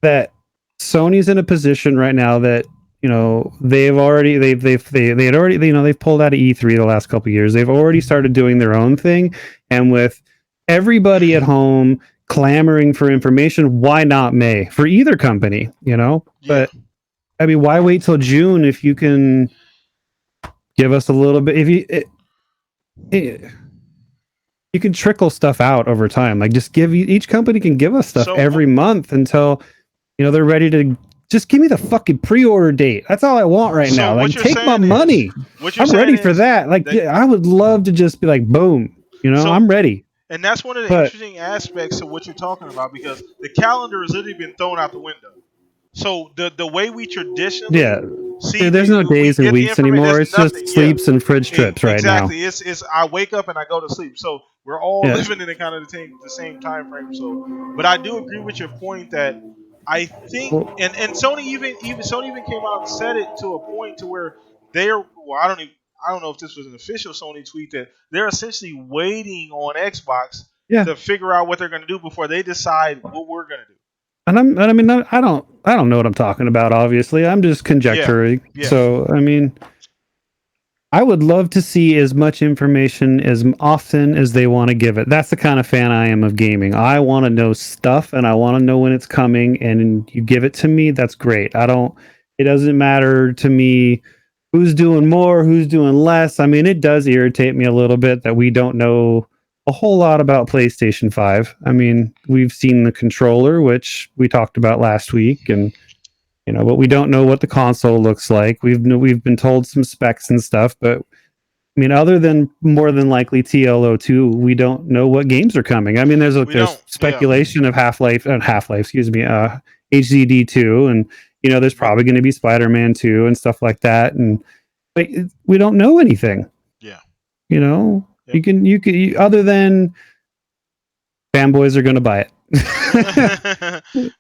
that Sony's in a position right now that, you know, they had already you know, they've pulled out of E3 the last couple of years. They've already started doing their own thing, and with everybody at home clamoring for information, why not May for either company? You know, Yeah. but I mean, why wait till June if you can give us a little bit? If you can trickle stuff out over time. Like, just give each company can give us stuff every month until, you know, they're ready to just give me the fucking pre-order date. That's all I want right now. Like, take my money. I'm ready for that. Like, I would love to just be like, boom, you know, I'm ready. And that's one of the interesting aspects of what you're talking about, because the calendar has literally been thrown out the window. So the way we traditionally see, there's no days and weeks anymore. It's just sleeps and fridge trips right now. Exactly. It's I wake up and I go to sleep. So we're all living in a kind of the same time frame. So, but I do agree with your point that I think, and Sony even came out and said it to a point to where they're, well, I don't know if this was an official Sony tweet, that they're essentially waiting on Xbox to figure out what they're going to do before they decide what we're going to do. And I mean, I don't know what I'm talking about. Obviously, I'm just conjecturing. Yeah. So, I mean, I would love to see as much information as often as they want to give it. That's the kind of fan I am of gaming. I want to know stuff, and I want to know when it's coming. And you give it to me, that's great. It doesn't matter to me who's doing more, who's doing less. I mean, it does irritate me a little bit that we don't know a whole lot about PlayStation 5. I mean, we've seen the controller, which we talked about last week, and you know, but we don't know what the console looks like. We've been told some specs and stuff, but I mean, other than more than likely TLO2, we don't know what games are coming. I mean, there's speculation of Half-Life, excuse me, HZD2, and you know, there's probably going to be Spider-Man 2 and stuff like that, and we don't know anything. Yeah, you know. Yep. You can other than fanboys are going to buy it.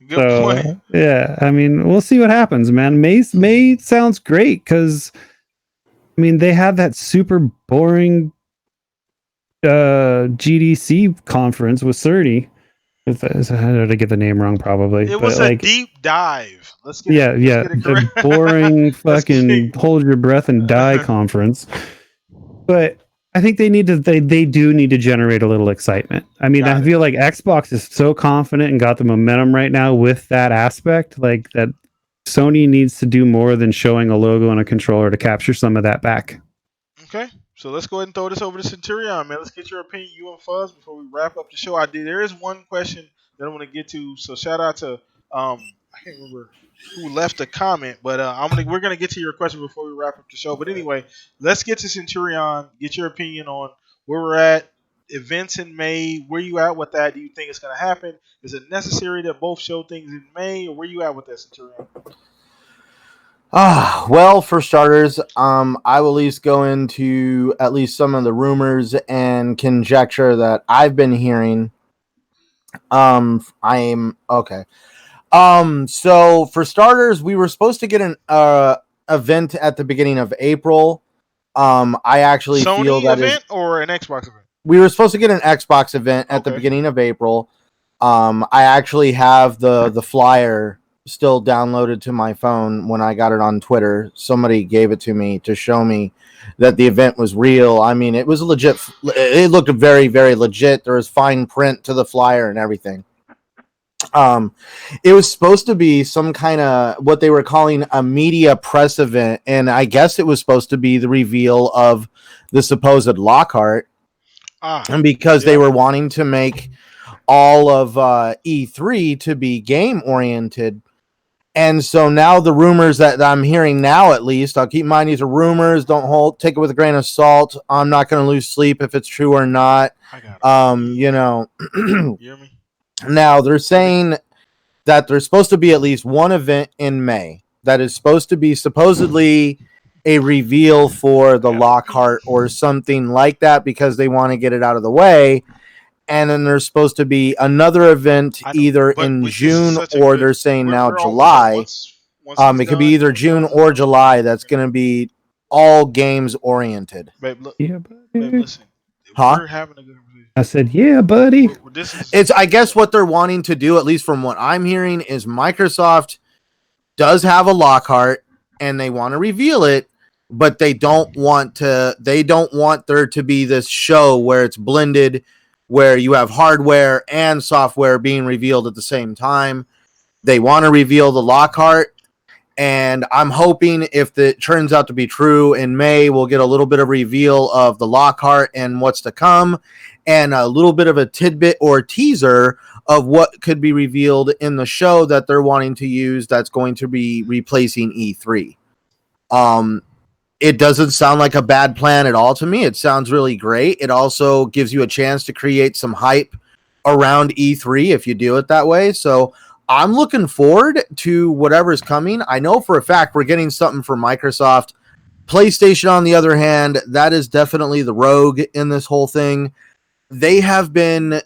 Good point. Yeah, I mean, we'll see what happens, man. May sounds great because, I mean, they had that super boring GDC conference with Cerny. How did I get the name wrong? Probably. It was a deep dive. Let's get the boring fucking hold your breath and die conference. But I think they do need to generate a little excitement. I mean, I feel like Xbox is so confident and got the momentum right now with that aspect, like that Sony needs to do more than showing a logo on a controller to capture some of that back. Okay, so let's go ahead and throw this over to Centurion, man. Let's get your opinion, you and Fuzz, before we wrap up the show. There is one question that I want to get to, so shout out to I can't remember who left a comment, but we're gonna get to your question before we wrap up the show. But anyway, let's get to Centurion. Get your opinion on where we're at, events in May. Where you at with that? Do you think it's gonna happen? Is it necessary that both show things in May, or where you at with that, Centurion? Well, for starters, I will at least go into at least some of the rumors and conjecture that I've been hearing. I'm okay. So for starters, we were supposed to get an event at the beginning of April. I actually Sony feel that event or an Xbox event. We were supposed to get an Xbox event at the beginning of April. I actually have the flyer still downloaded to my phone when I got it on Twitter. Somebody gave it to me to show me that the event was real. I mean, it was legit. It looked very, very legit. There was fine print to the flyer and everything. It was supposed to be some kind of what they were calling a media press event, and I guess it was supposed to be the reveal of the supposed Lockhart. And because they were wanting to make all of E3 to be game oriented. And so now the rumors that I'm hearing now, at least, I'll keep in mind these are rumors. Take it with a grain of salt. I'm not going to lose sleep if it's true or not. You know. You hear me? Now, they're saying that there's supposed to be at least one event in May that is supposed to be supposedly a reveal for the Lockhart or something like that because they want to get it out of the way. And then there's supposed to be another event either in June or they're saying now July. It could be either June or July. That's going to be all games oriented. Babe, look, Yeah, babe, buddy. listen. Huh? We're having a good conversation. I said, yeah, buddy. This is It's, I guess, what they're wanting to do, at least from what I'm hearing, is Microsoft does have a Lockhart and they want to reveal it, but they don't want there to be this show where it's blended, where you have hardware and software being revealed at the same time. They want to reveal the Lockhart, and I'm hoping if it turns out to be true in May, we'll get a little bit of reveal of the Lockhart and what's to come, and a little bit of a tidbit or teaser of what could be revealed in the show that they're wanting to use that's going to be replacing E3. It doesn't sound like a bad plan at all to me. It sounds really great. It also gives you a chance to create some hype around E3 if you do it that way. So I'm looking forward to whatever's coming. I know for a fact we're getting something from Microsoft. PlayStation, on the other hand, that is definitely the rogue in this whole thing. They have been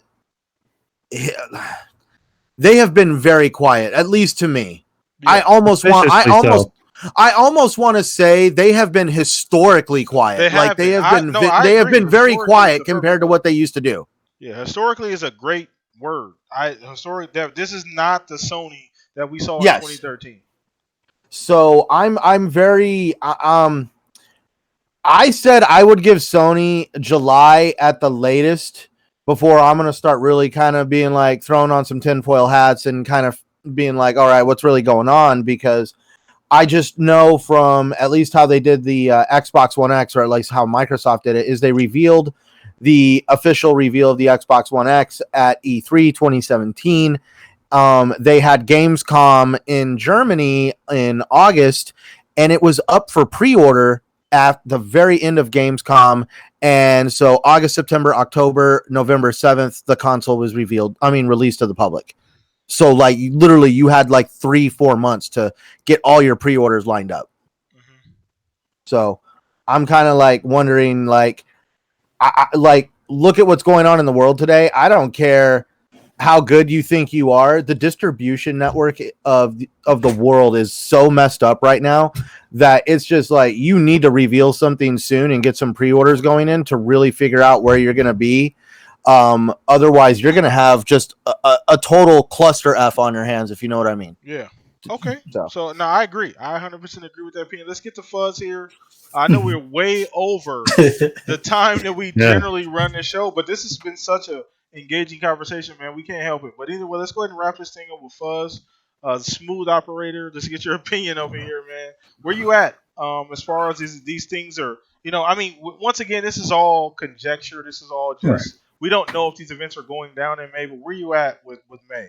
very quiet, at least to me. Yeah, I almost want to say they have been historically quiet. They have been very quiet compared to what they used to do. Yeah, historically is a great word. This is not the Sony that we saw in 2013. So I'm very I said I would give Sony July at the latest before I'm going to start really kind of being like throwing on some tinfoil hats and kind of being like, all right, what's really going on? Because I just know from at least how they did the Xbox One X, or at least how Microsoft did it, is they revealed the official reveal of the Xbox One X at E3 2017. They had Gamescom in Germany in August, and it was up for pre-order at the very end of Gamescom. And so August, September, October, November 7th, the console was released to the public. So like literally you had like 3-4 months to get all your pre-orders lined up. Mm-hmm. So I'm kind of like wondering, like, I look at what's going on in the world today. I don't care how good you think you are. The distribution network of the world is so messed up right now that it's just like you need to reveal something soon and get some pre-orders going in to really figure out where you're going to be. Otherwise, you're going to have just a total cluster F on your hands, if you know what I mean. Yeah. Okay. So no, I agree. I 100% agree with that opinion. Let's get to Fuzz here. I know we're way over the time that we generally run the show, but this has been such a engaging conversation, man. We can't help it. But either way, let's go ahead and wrap this thing up with Fuzz, smooth operator. Let's get your opinion over here, man. Where you at as far as these things are? Once again, this is all conjecture. This is all just we don't know if these events are going down in May. But where you at with May?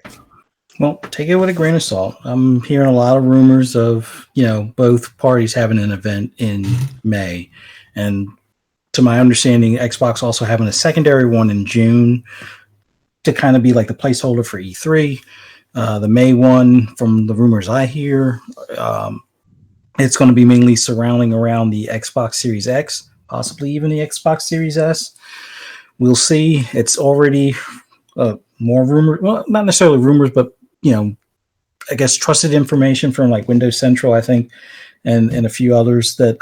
Well, take it with a grain of salt. I'm hearing a lot of rumors of, both parties having an event in May. And to my understanding, Xbox also having a secondary one in June to kind of be like the placeholder for E3. The May one, from the rumors I hear, it's going to be mainly surrounding around the Xbox Series X, possibly even the Xbox Series S. We'll see. It's already more rumors. Well, not necessarily rumors, but I guess trusted information from like Windows Central, I think, and a few others that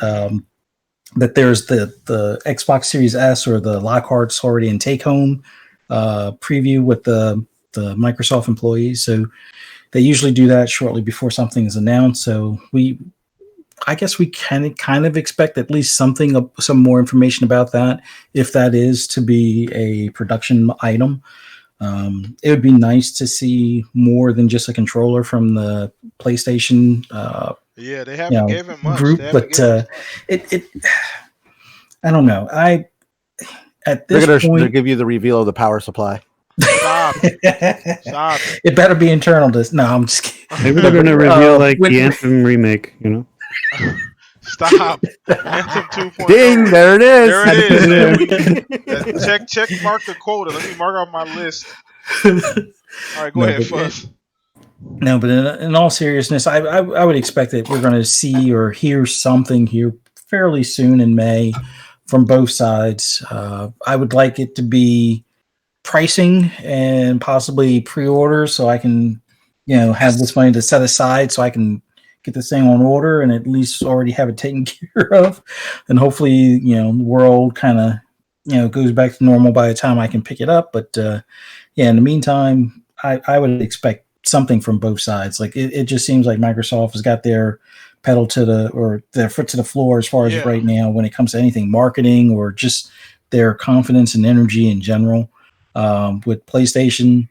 there's the Xbox Series S or the Lockhart's already in take home preview with the Microsoft employees. So they usually do that shortly before something is announced. So I guess we can kind of expect at least some more information about that, if that is to be a production item. It would be nice to see more than just a controller from the PlayStation. They haven't given much group, but I don't know. At this point, they'll give you the reveal of the power supply. Stop. Stop. It better be internal. No, I'm just kidding. Maybe they're going to reveal the Anthem remake. Stop. Anthem 2.0. Ding, there it is. There we go. Check mark the quota. Let me mark off my list. All right, go ahead, Fuzz. No, but in all seriousness, I would expect that we're going to see or hear something here fairly soon in May from both sides. I would like it to be pricing and possibly pre-orders, so I can, have this money to set aside so I can get this thing on order and at least already have it taken care of, and hopefully the world kind of goes back to normal by the time I can pick it up. But yeah, in the meantime, I would expect something from both sides. Like it just seems like Microsoft has got their pedal to their foot to the floor as far as right now when it comes to anything marketing or just their confidence and energy in general. With PlayStation,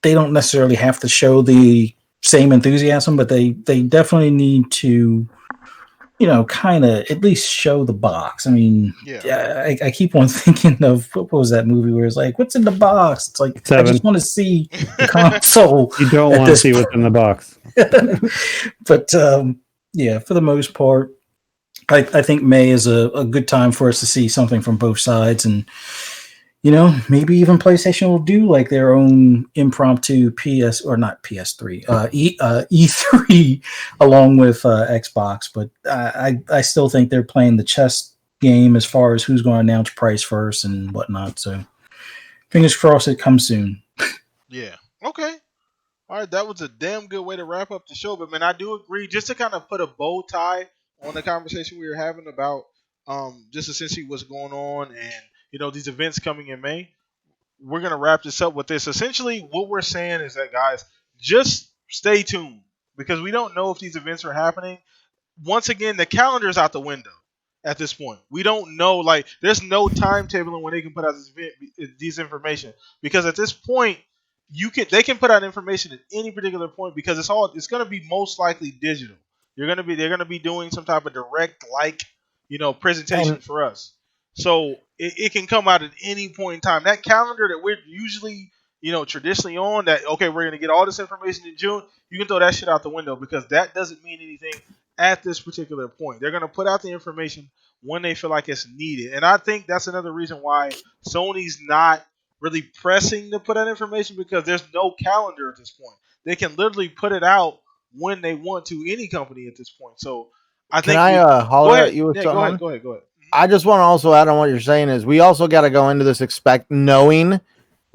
they don't necessarily have to show the same enthusiasm, but they definitely need to kind of at least show the box. I mean, I keep on thinking of what was that movie where it's like, what's in the box? It's like, 7. I just want to see the console. You don't want to see what's in the box. But yeah, for the most part, I think May is a good time for us to see something from both sides. And maybe even PlayStation will do like their own impromptu PS3 E3 along with Xbox. But I still think they're playing the chess game as far as who's going to announce price first and whatnot. So fingers crossed it comes soon. Yeah. Okay. All right. That was a damn good way to wrap up the show. But man, I do agree. Just to kind of put a bow tie on the conversation we were having about just essentially what's going on and these events coming in May. We're going to wrap this up with this. Essentially, what we're saying is that, guys, just stay tuned because we don't know if these events are happening. Once again, the calendar is out the window at this point. We don't know. Like, there's no timetable on when they can put out these information because at this point, they can put out information at any particular point because it's going to be most likely digital. They're going to be doing some type of direct presentation for us. So it can come out at any point in time. That calendar that we're usually, traditionally on, that, okay, we're going to get all this information in June, you can throw that shit out the window because that doesn't mean anything at this particular point. They're going to put out the information when they feel like it's needed. And I think that's another reason why Sony's not really pressing to put out information because there's no calendar at this point. They can literally put it out when they want to, any company at this point. So I think. Can I holler at you with Yeah, something? Go ahead. I just want to also add on what you're saying is we also got to go into this knowing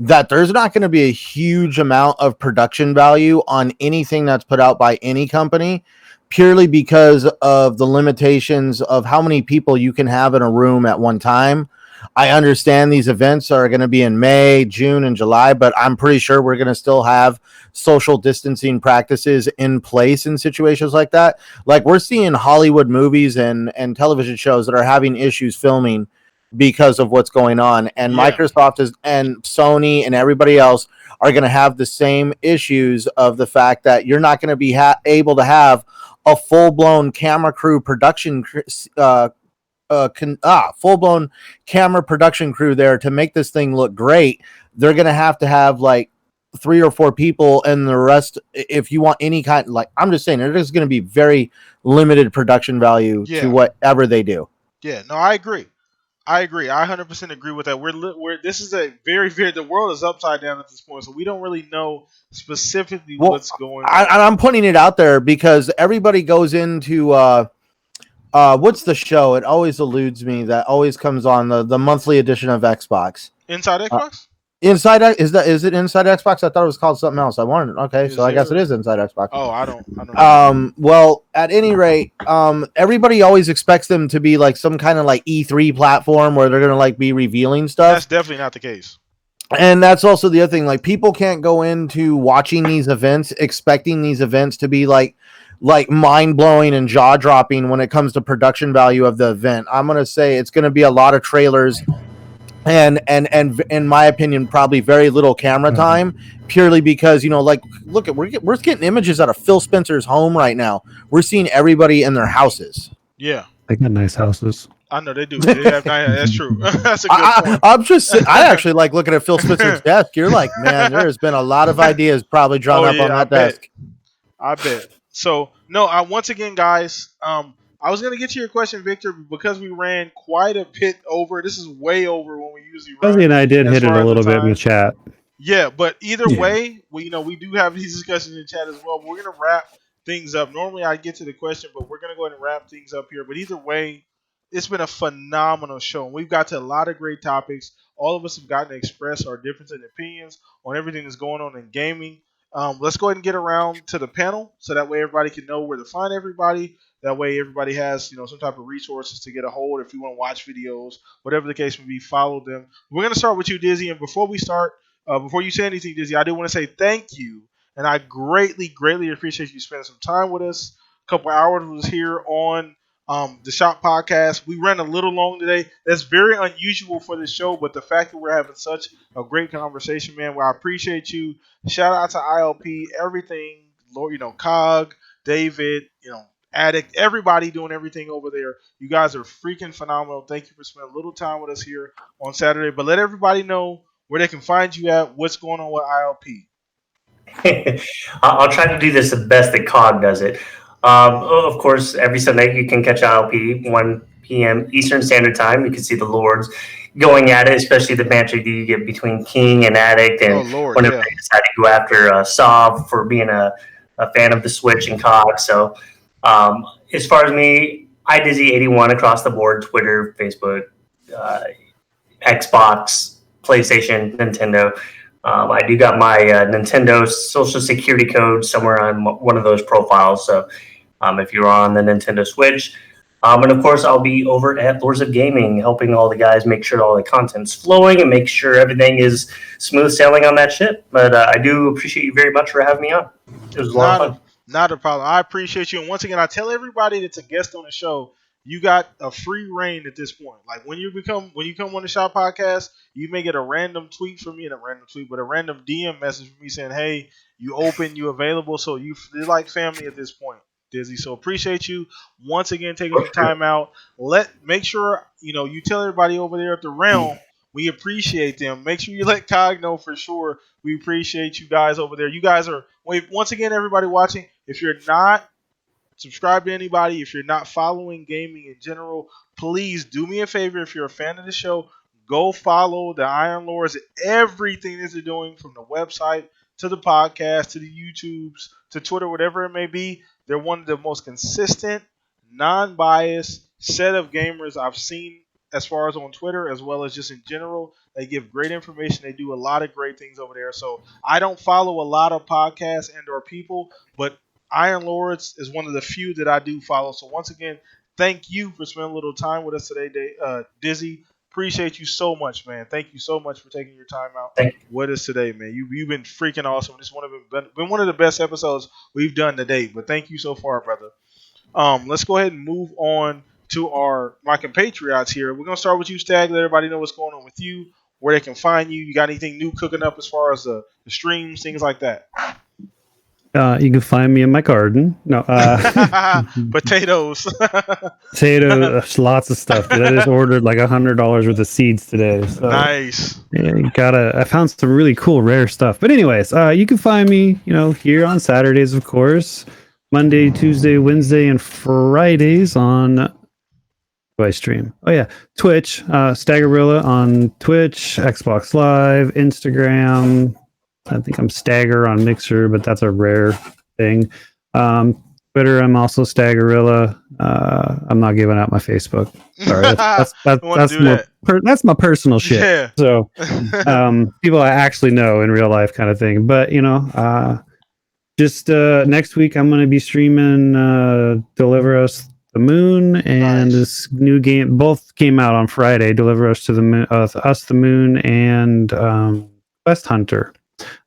that there's not going to be a huge amount of production value on anything that's put out by any company purely because of the limitations of how many people you can have in a room at one time. I understand these events are going to be in May, June, and July, but I'm pretty sure we're going to still have social distancing practices in place in situations like that. Like we're seeing Hollywood movies and television shows that are having issues filming because of what's going on. And Microsoft and Sony and everybody else are going to have the same issues of the fact that you're not going to be able to have a full-blown camera crew production full-blown camera production crew there to make this thing look great. They're going to have like 3 or 4 people, and the rest, if you want any kind, like I'm just saying, there's going to be very limited production value to whatever they do. Yeah, no, I agree. I 100% agree with that. This is a very, very, the world is upside down at this point, so we don't really know specifically what's going on. I'm putting it out there because everybody goes into what's the show? It always eludes me. That always comes on the monthly edition of Xbox. Inside Xbox? Inside is it Inside Xbox? I thought it was called something else. I wanted. Okay, so I guess it is Inside Xbox. Oh, I don't know. Well, at any rate, everybody always expects them to be like some kind of like E3 platform where they're gonna like be revealing stuff. That's definitely not the case. And that's also the other thing. Like people can't go into watching these events expecting these events to be like mind-blowing and jaw-dropping when it comes to production value of the event. I'm going to say it's going to be a lot of trailers and in my opinion probably very little camera time purely because like look at we're getting images out of Phil Spencer's home right now. We're seeing everybody in their houses. Yeah. They got nice houses. I know they do. That's true. That's a good point. I actually like looking at Phil Spencer's desk. You're like, man, there has been a lot of ideas probably drawn up on that desk. I bet. So, no, once again, guys, I was going to get to your question, Victor, because we ran quite a bit over. This is way over when we usually run. Fuzzy and I did hit it a little bit in the chat. Yeah, but either way, we do have these discussions in chat as well. We're going to wrap things up. Normally, I get to the question, but we're going to go ahead and wrap things up here. But either way, it's been a phenomenal show. We've got to a lot of great topics. All of us have gotten to express our difference in opinions on everything that's going on in gaming. Let's go ahead and get around to the panel so that way everybody can know where to find everybody. That way everybody has some type of resources to get a hold. If you want to watch videos, whatever the case may be, follow them. We're gonna start with you, Dizzy. And before we start, before you say anything, Dizzy, I do want to say thank you, and I greatly, greatly appreciate you spending some time with us. A couple hours was here on the Shop Podcast. We ran a little long today. That's very unusual for this show, but the fact that we're having such a great conversation, man, well, I appreciate you. Shout out to ILP, everything, Lord, Cog, David, Addict, everybody doing everything over there. You guys are freaking phenomenal. Thank you for spending a little time with us here on Saturday. But let everybody know where they can find you at, what's going on with ILP. I'll try to do this the best that COG does it. Of course, every Sunday you can catch ILP 1 p.m. Eastern Standard Time. You can see the Lords going at it, especially the banter that you get between King and Addict, and whenever they decide to go after Sav for being a fan of the Switch and COG. So, as far as me, iDizzy81 across the board: Twitter, Facebook, Xbox, PlayStation, Nintendo. I do got my Nintendo social security code somewhere on one of those profiles. So if you're on the Nintendo Switch, and of course, I'll be over at Lords of Gaming, helping all the guys make sure all the content's flowing and make sure everything is smooth sailing on that ship. But I do appreciate you very much for having me on. It was a lot of fun. Not a problem. I appreciate you. And once again, I tell everybody that's a guest on the show, you got a free reign at this point. Like when you come on the Shop Podcast, you may get a random tweet from me, and a random DM message from me saying, "Hey, you open, you available." So you're like family at this point, Dizzy. So appreciate you once again taking some time out. Make sure you tell everybody over there at the Realm. We appreciate them. Make sure you let Cog know for sure. We appreciate you guys over there. You guys are once again, everybody watching. If you're not subscribe to anybody, if you're not following gaming in general, please do me a favor. If you're a fan of the show, go follow the Iron Lords, everything that they're doing, from the website to the podcast to the YouTubes to Twitter, whatever it may be. They're one of the most consistent, non-biased set of gamers I've seen, as far as on Twitter as well as just in general. They give great information. They do a lot of great things over there. So I don't follow a lot of podcasts and or people, but Iron Lords is one of the few that I do follow. So once again, thank you for spending a little time with us today, Dizzy. Appreciate you so much, man. Thank you so much for taking your time out with us today, man. You've been freaking awesome. This been one of the best episodes we've done to date. But thank you so far, brother. Let's go ahead and move on to my compatriots here. We're gonna start with you, Stag. Let everybody know what's going on with you, where they can find you. You got anything new cooking up as far as the streams, things like that? You can find me in my garden. No, potatoes. Lots of stuff. Dude. I just ordered like $100 worth of seeds today. So, nice. Yeah, I found some really cool rare stuff. But anyways, you can find me, here on Saturdays, of course, Monday, Tuesday, Wednesday, and Fridays on. Do I stream? Oh yeah, Twitch, Staggerilla on Twitch, Xbox Live, Instagram. I think I'm Stagger on Mixer, but that's a rare thing. Twitter, I'm also Staggerilla. I'm not giving out my Facebook. Sorry, that's my personal shit. Yeah. So people I actually know in real life, kind of thing. But just next week I'm going to be streaming Deliver Us the Moon and this new game. Both came out on Friday. Deliver Us to the Moon, Us the Moon, and Quest Hunter.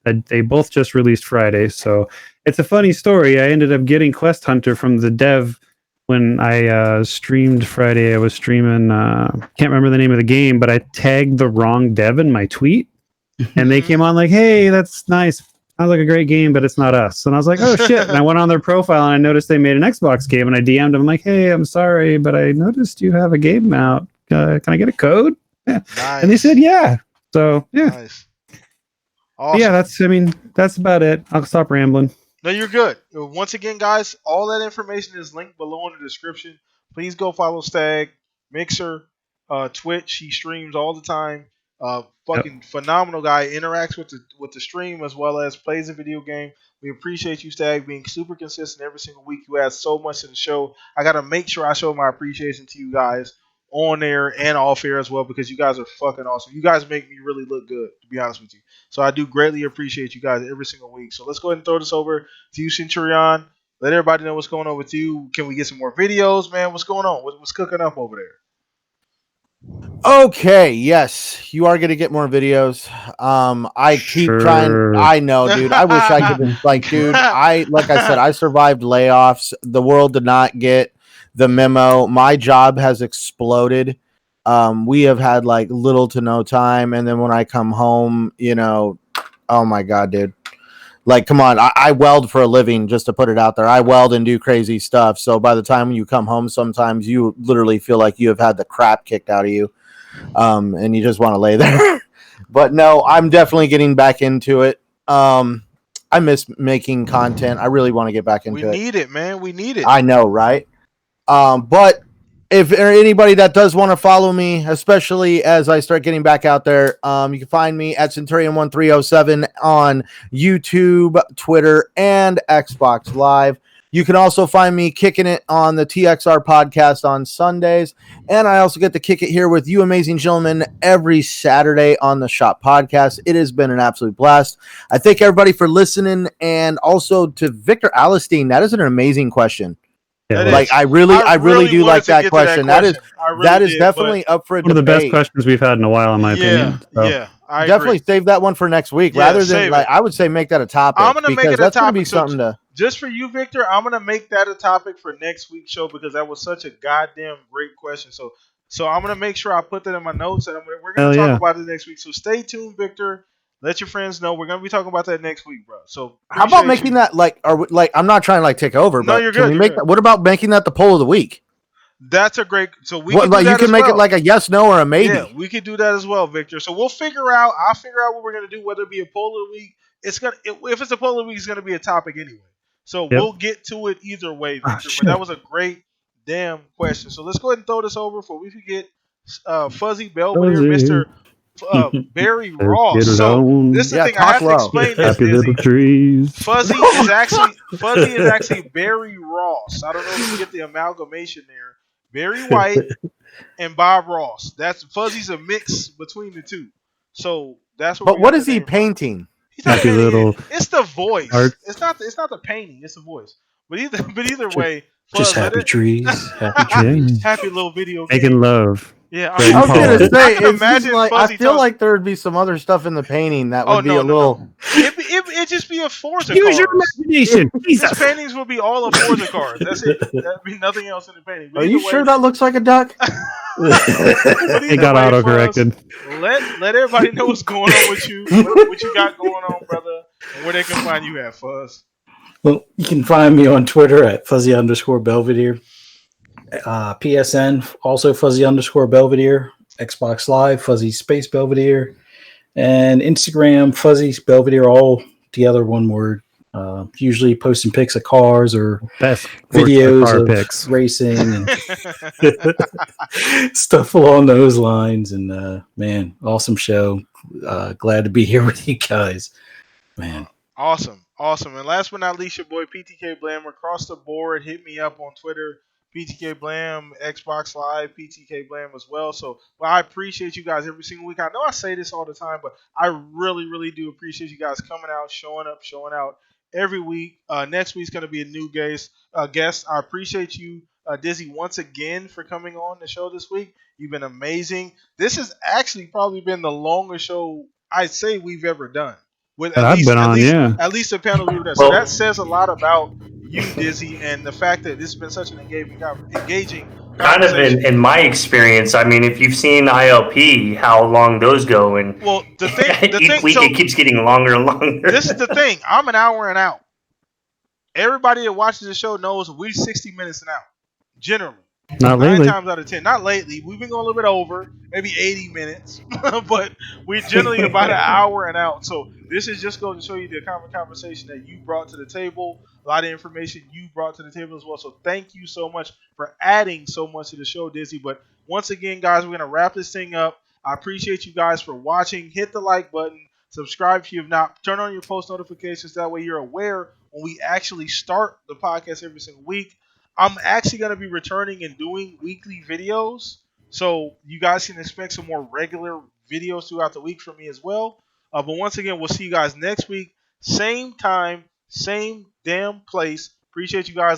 They both just released Friday, so it's a funny story. I ended up getting Quest Hunter from the dev when I streamed Friday. I was streaming, can't remember the name of the game, but I tagged the wrong dev in my tweet, and they came on like, "Hey, that's nice. Sounds like a great game, but it's not us." And I was like, "Oh shit!" And I went on their profile and I noticed they made an Xbox game, and I DM'd them like, "Hey, I'm sorry, but I noticed you have a game out. Can I get a code?" Yeah. Nice. And they said, "Yeah." So yeah. Nice. Awesome. Yeah, that's about it. I'll stop rambling. No, you're good. Once again, guys, all that information is linked below in the description. Please go follow Stag, Mixer, Twitch. He streams all the time. Phenomenal guy. Interacts with the stream as well as plays a video game. We appreciate you, Stag, being super consistent every single week. You add so much to the show. I got to make sure I show my appreciation to you guys on there and off air as well because you guys are fucking awesome. You guys make me really look good, to be honest with you. So I do greatly appreciate you guys every single week. So let's go ahead and throw this over to you, Centurion. Let everybody know what's going on with you. Can we get some more videos, man? What's going on? What's cooking up over there? Okay, yes, you are going to get more videos. I keep trying. I know, dude. I wish I could. Like, dude, like I said, I survived layoffs. The world did not get the memo. My job has exploded. We have had like little to no time, and then when I come home, oh my god, dude. Like, come on, I weld for a living, just to put it out there. I weld and do crazy stuff. So by the time you come home, sometimes you literally feel like you have had the crap kicked out of you. And you just want to lay there. But no, I'm definitely getting back into it. I miss making content. I really want to get back into it. We need it, man. We need it. I know, right? But if there anybody that does want to follow me, especially as I start getting back out there, you can find me at Centurion1307 on YouTube, Twitter, and Xbox Live. You can also find me kicking it on the TXR podcast on Sundays. And I also get to kick it here with you amazing gentlemen every Saturday on the Shop podcast. It has been an absolute blast. I thank everybody for listening. And also to Victor Alistine, that is an amazing question. Like, I really do like that question. That is definitely up for a one debate. of the best questions we've had in a while, in my opinion. So. Yeah, I definitely agree. save that one for next week, rather than like I would say make that a topic. I'm gonna make it a that's topic. Gonna be something to just for you, Victor. I'm gonna make that a topic for next week's show because that was such a goddamn great question. So I'm gonna make sure I put that in my notes, and we're gonna talk about it next week. So stay tuned, Victor. Let your friends know we're gonna be talking about that next week, bro. So how about making that I'm not trying to like take over, but you're can good. we make that? What about making that the poll of the week? That's a great. So we can you can make it like a yes, no, or a maybe. Yeah, we could do that as well, Victor. So we'll figure out. I'll figure out what we're gonna do. Whether it be a poll of the week, if it's a poll of the week, it's gonna be a topic anyway. So we'll get to it either way, Victor. But that was a great damn question. So let's go ahead and throw this over for we forget Fuzzy Belvedere, Mr. Barry Ross. So this is the thing I have to explain this. Happy little trees. Fuzzy is actually Barry Ross. I don't know if you get the amalgamation there. Barry White and Bob Ross. That's Fuzzy's a mix between the two. So that's what. But what is he painting? He's not painting. It's the voice. Art. It's not the painting. It's the voice. But either way, just happy trees. Happy trees. Happy little video game. Making love. Yeah, I was gonna say. I feel like there would be some other stuff in the painting that would be a little. No. It'd just be a Forza Use your imagination. His paintings would be all of Forza cars. That's it. That'd be nothing else in the painting. Are you sure that looks like a duck? It got auto-corrected. Let everybody know what's going on with you. What you got going on, brother, and where they can find you at, Fuzz. Well, you can find me on Twitter at Fuzzy_Belvedere. PSN, also Fuzzy_Belvedere. Xbox Live, Fuzzy Space Belvedere. And Instagram, Fuzzy Belvedere, all together, one word. Usually posting pics of cars or videos of pics. Racing and stuff along those lines. And man, awesome show. Glad to be here with you guys. Man. Awesome. And last but not least, your boy PTK Blam across the board. Hit me up on Twitter. PTK Blam, Xbox Live, PTK Blam as well. So I appreciate you guys every single week. I know I say this all the time, but I really, really do appreciate you guys coming out, showing out every week. Next week's going to be a new guest. I appreciate you, Dizzy, once again for coming on the show this week. You've been amazing. This has actually probably been the longest show I'd say we've ever done. With at least a panel we've done. So that says a lot about you, Dizzy, and the fact that this has been such an engaging kind of in my experience. I mean, if you've seen ILP, how long those go, and each week it keeps getting longer and longer. This is the thing. I'm an hour and out. Everybody that watches the show knows we're 60 minutes and out. Generally. Not lately. 9 times out of 10. Not lately. We've been going a little bit over, maybe 80 minutes, but we're generally about an hour and out. So this is just going to show you the kind of conversation that you brought to the table, a lot of information you brought to the table as well. So thank you so much for adding so much to the show, Dizzy. But once again, guys, we're going to wrap this thing up. I appreciate you guys for watching. Hit the like button. Subscribe if you have not. Turn on your post notifications. That way you're aware when we actually start the podcast every single week. I'm actually going to be returning and doing weekly videos So you guys can expect some more regular videos throughout the week from me as well. But once again, we'll see you guys next week. Same time, same damn place. Appreciate you guys.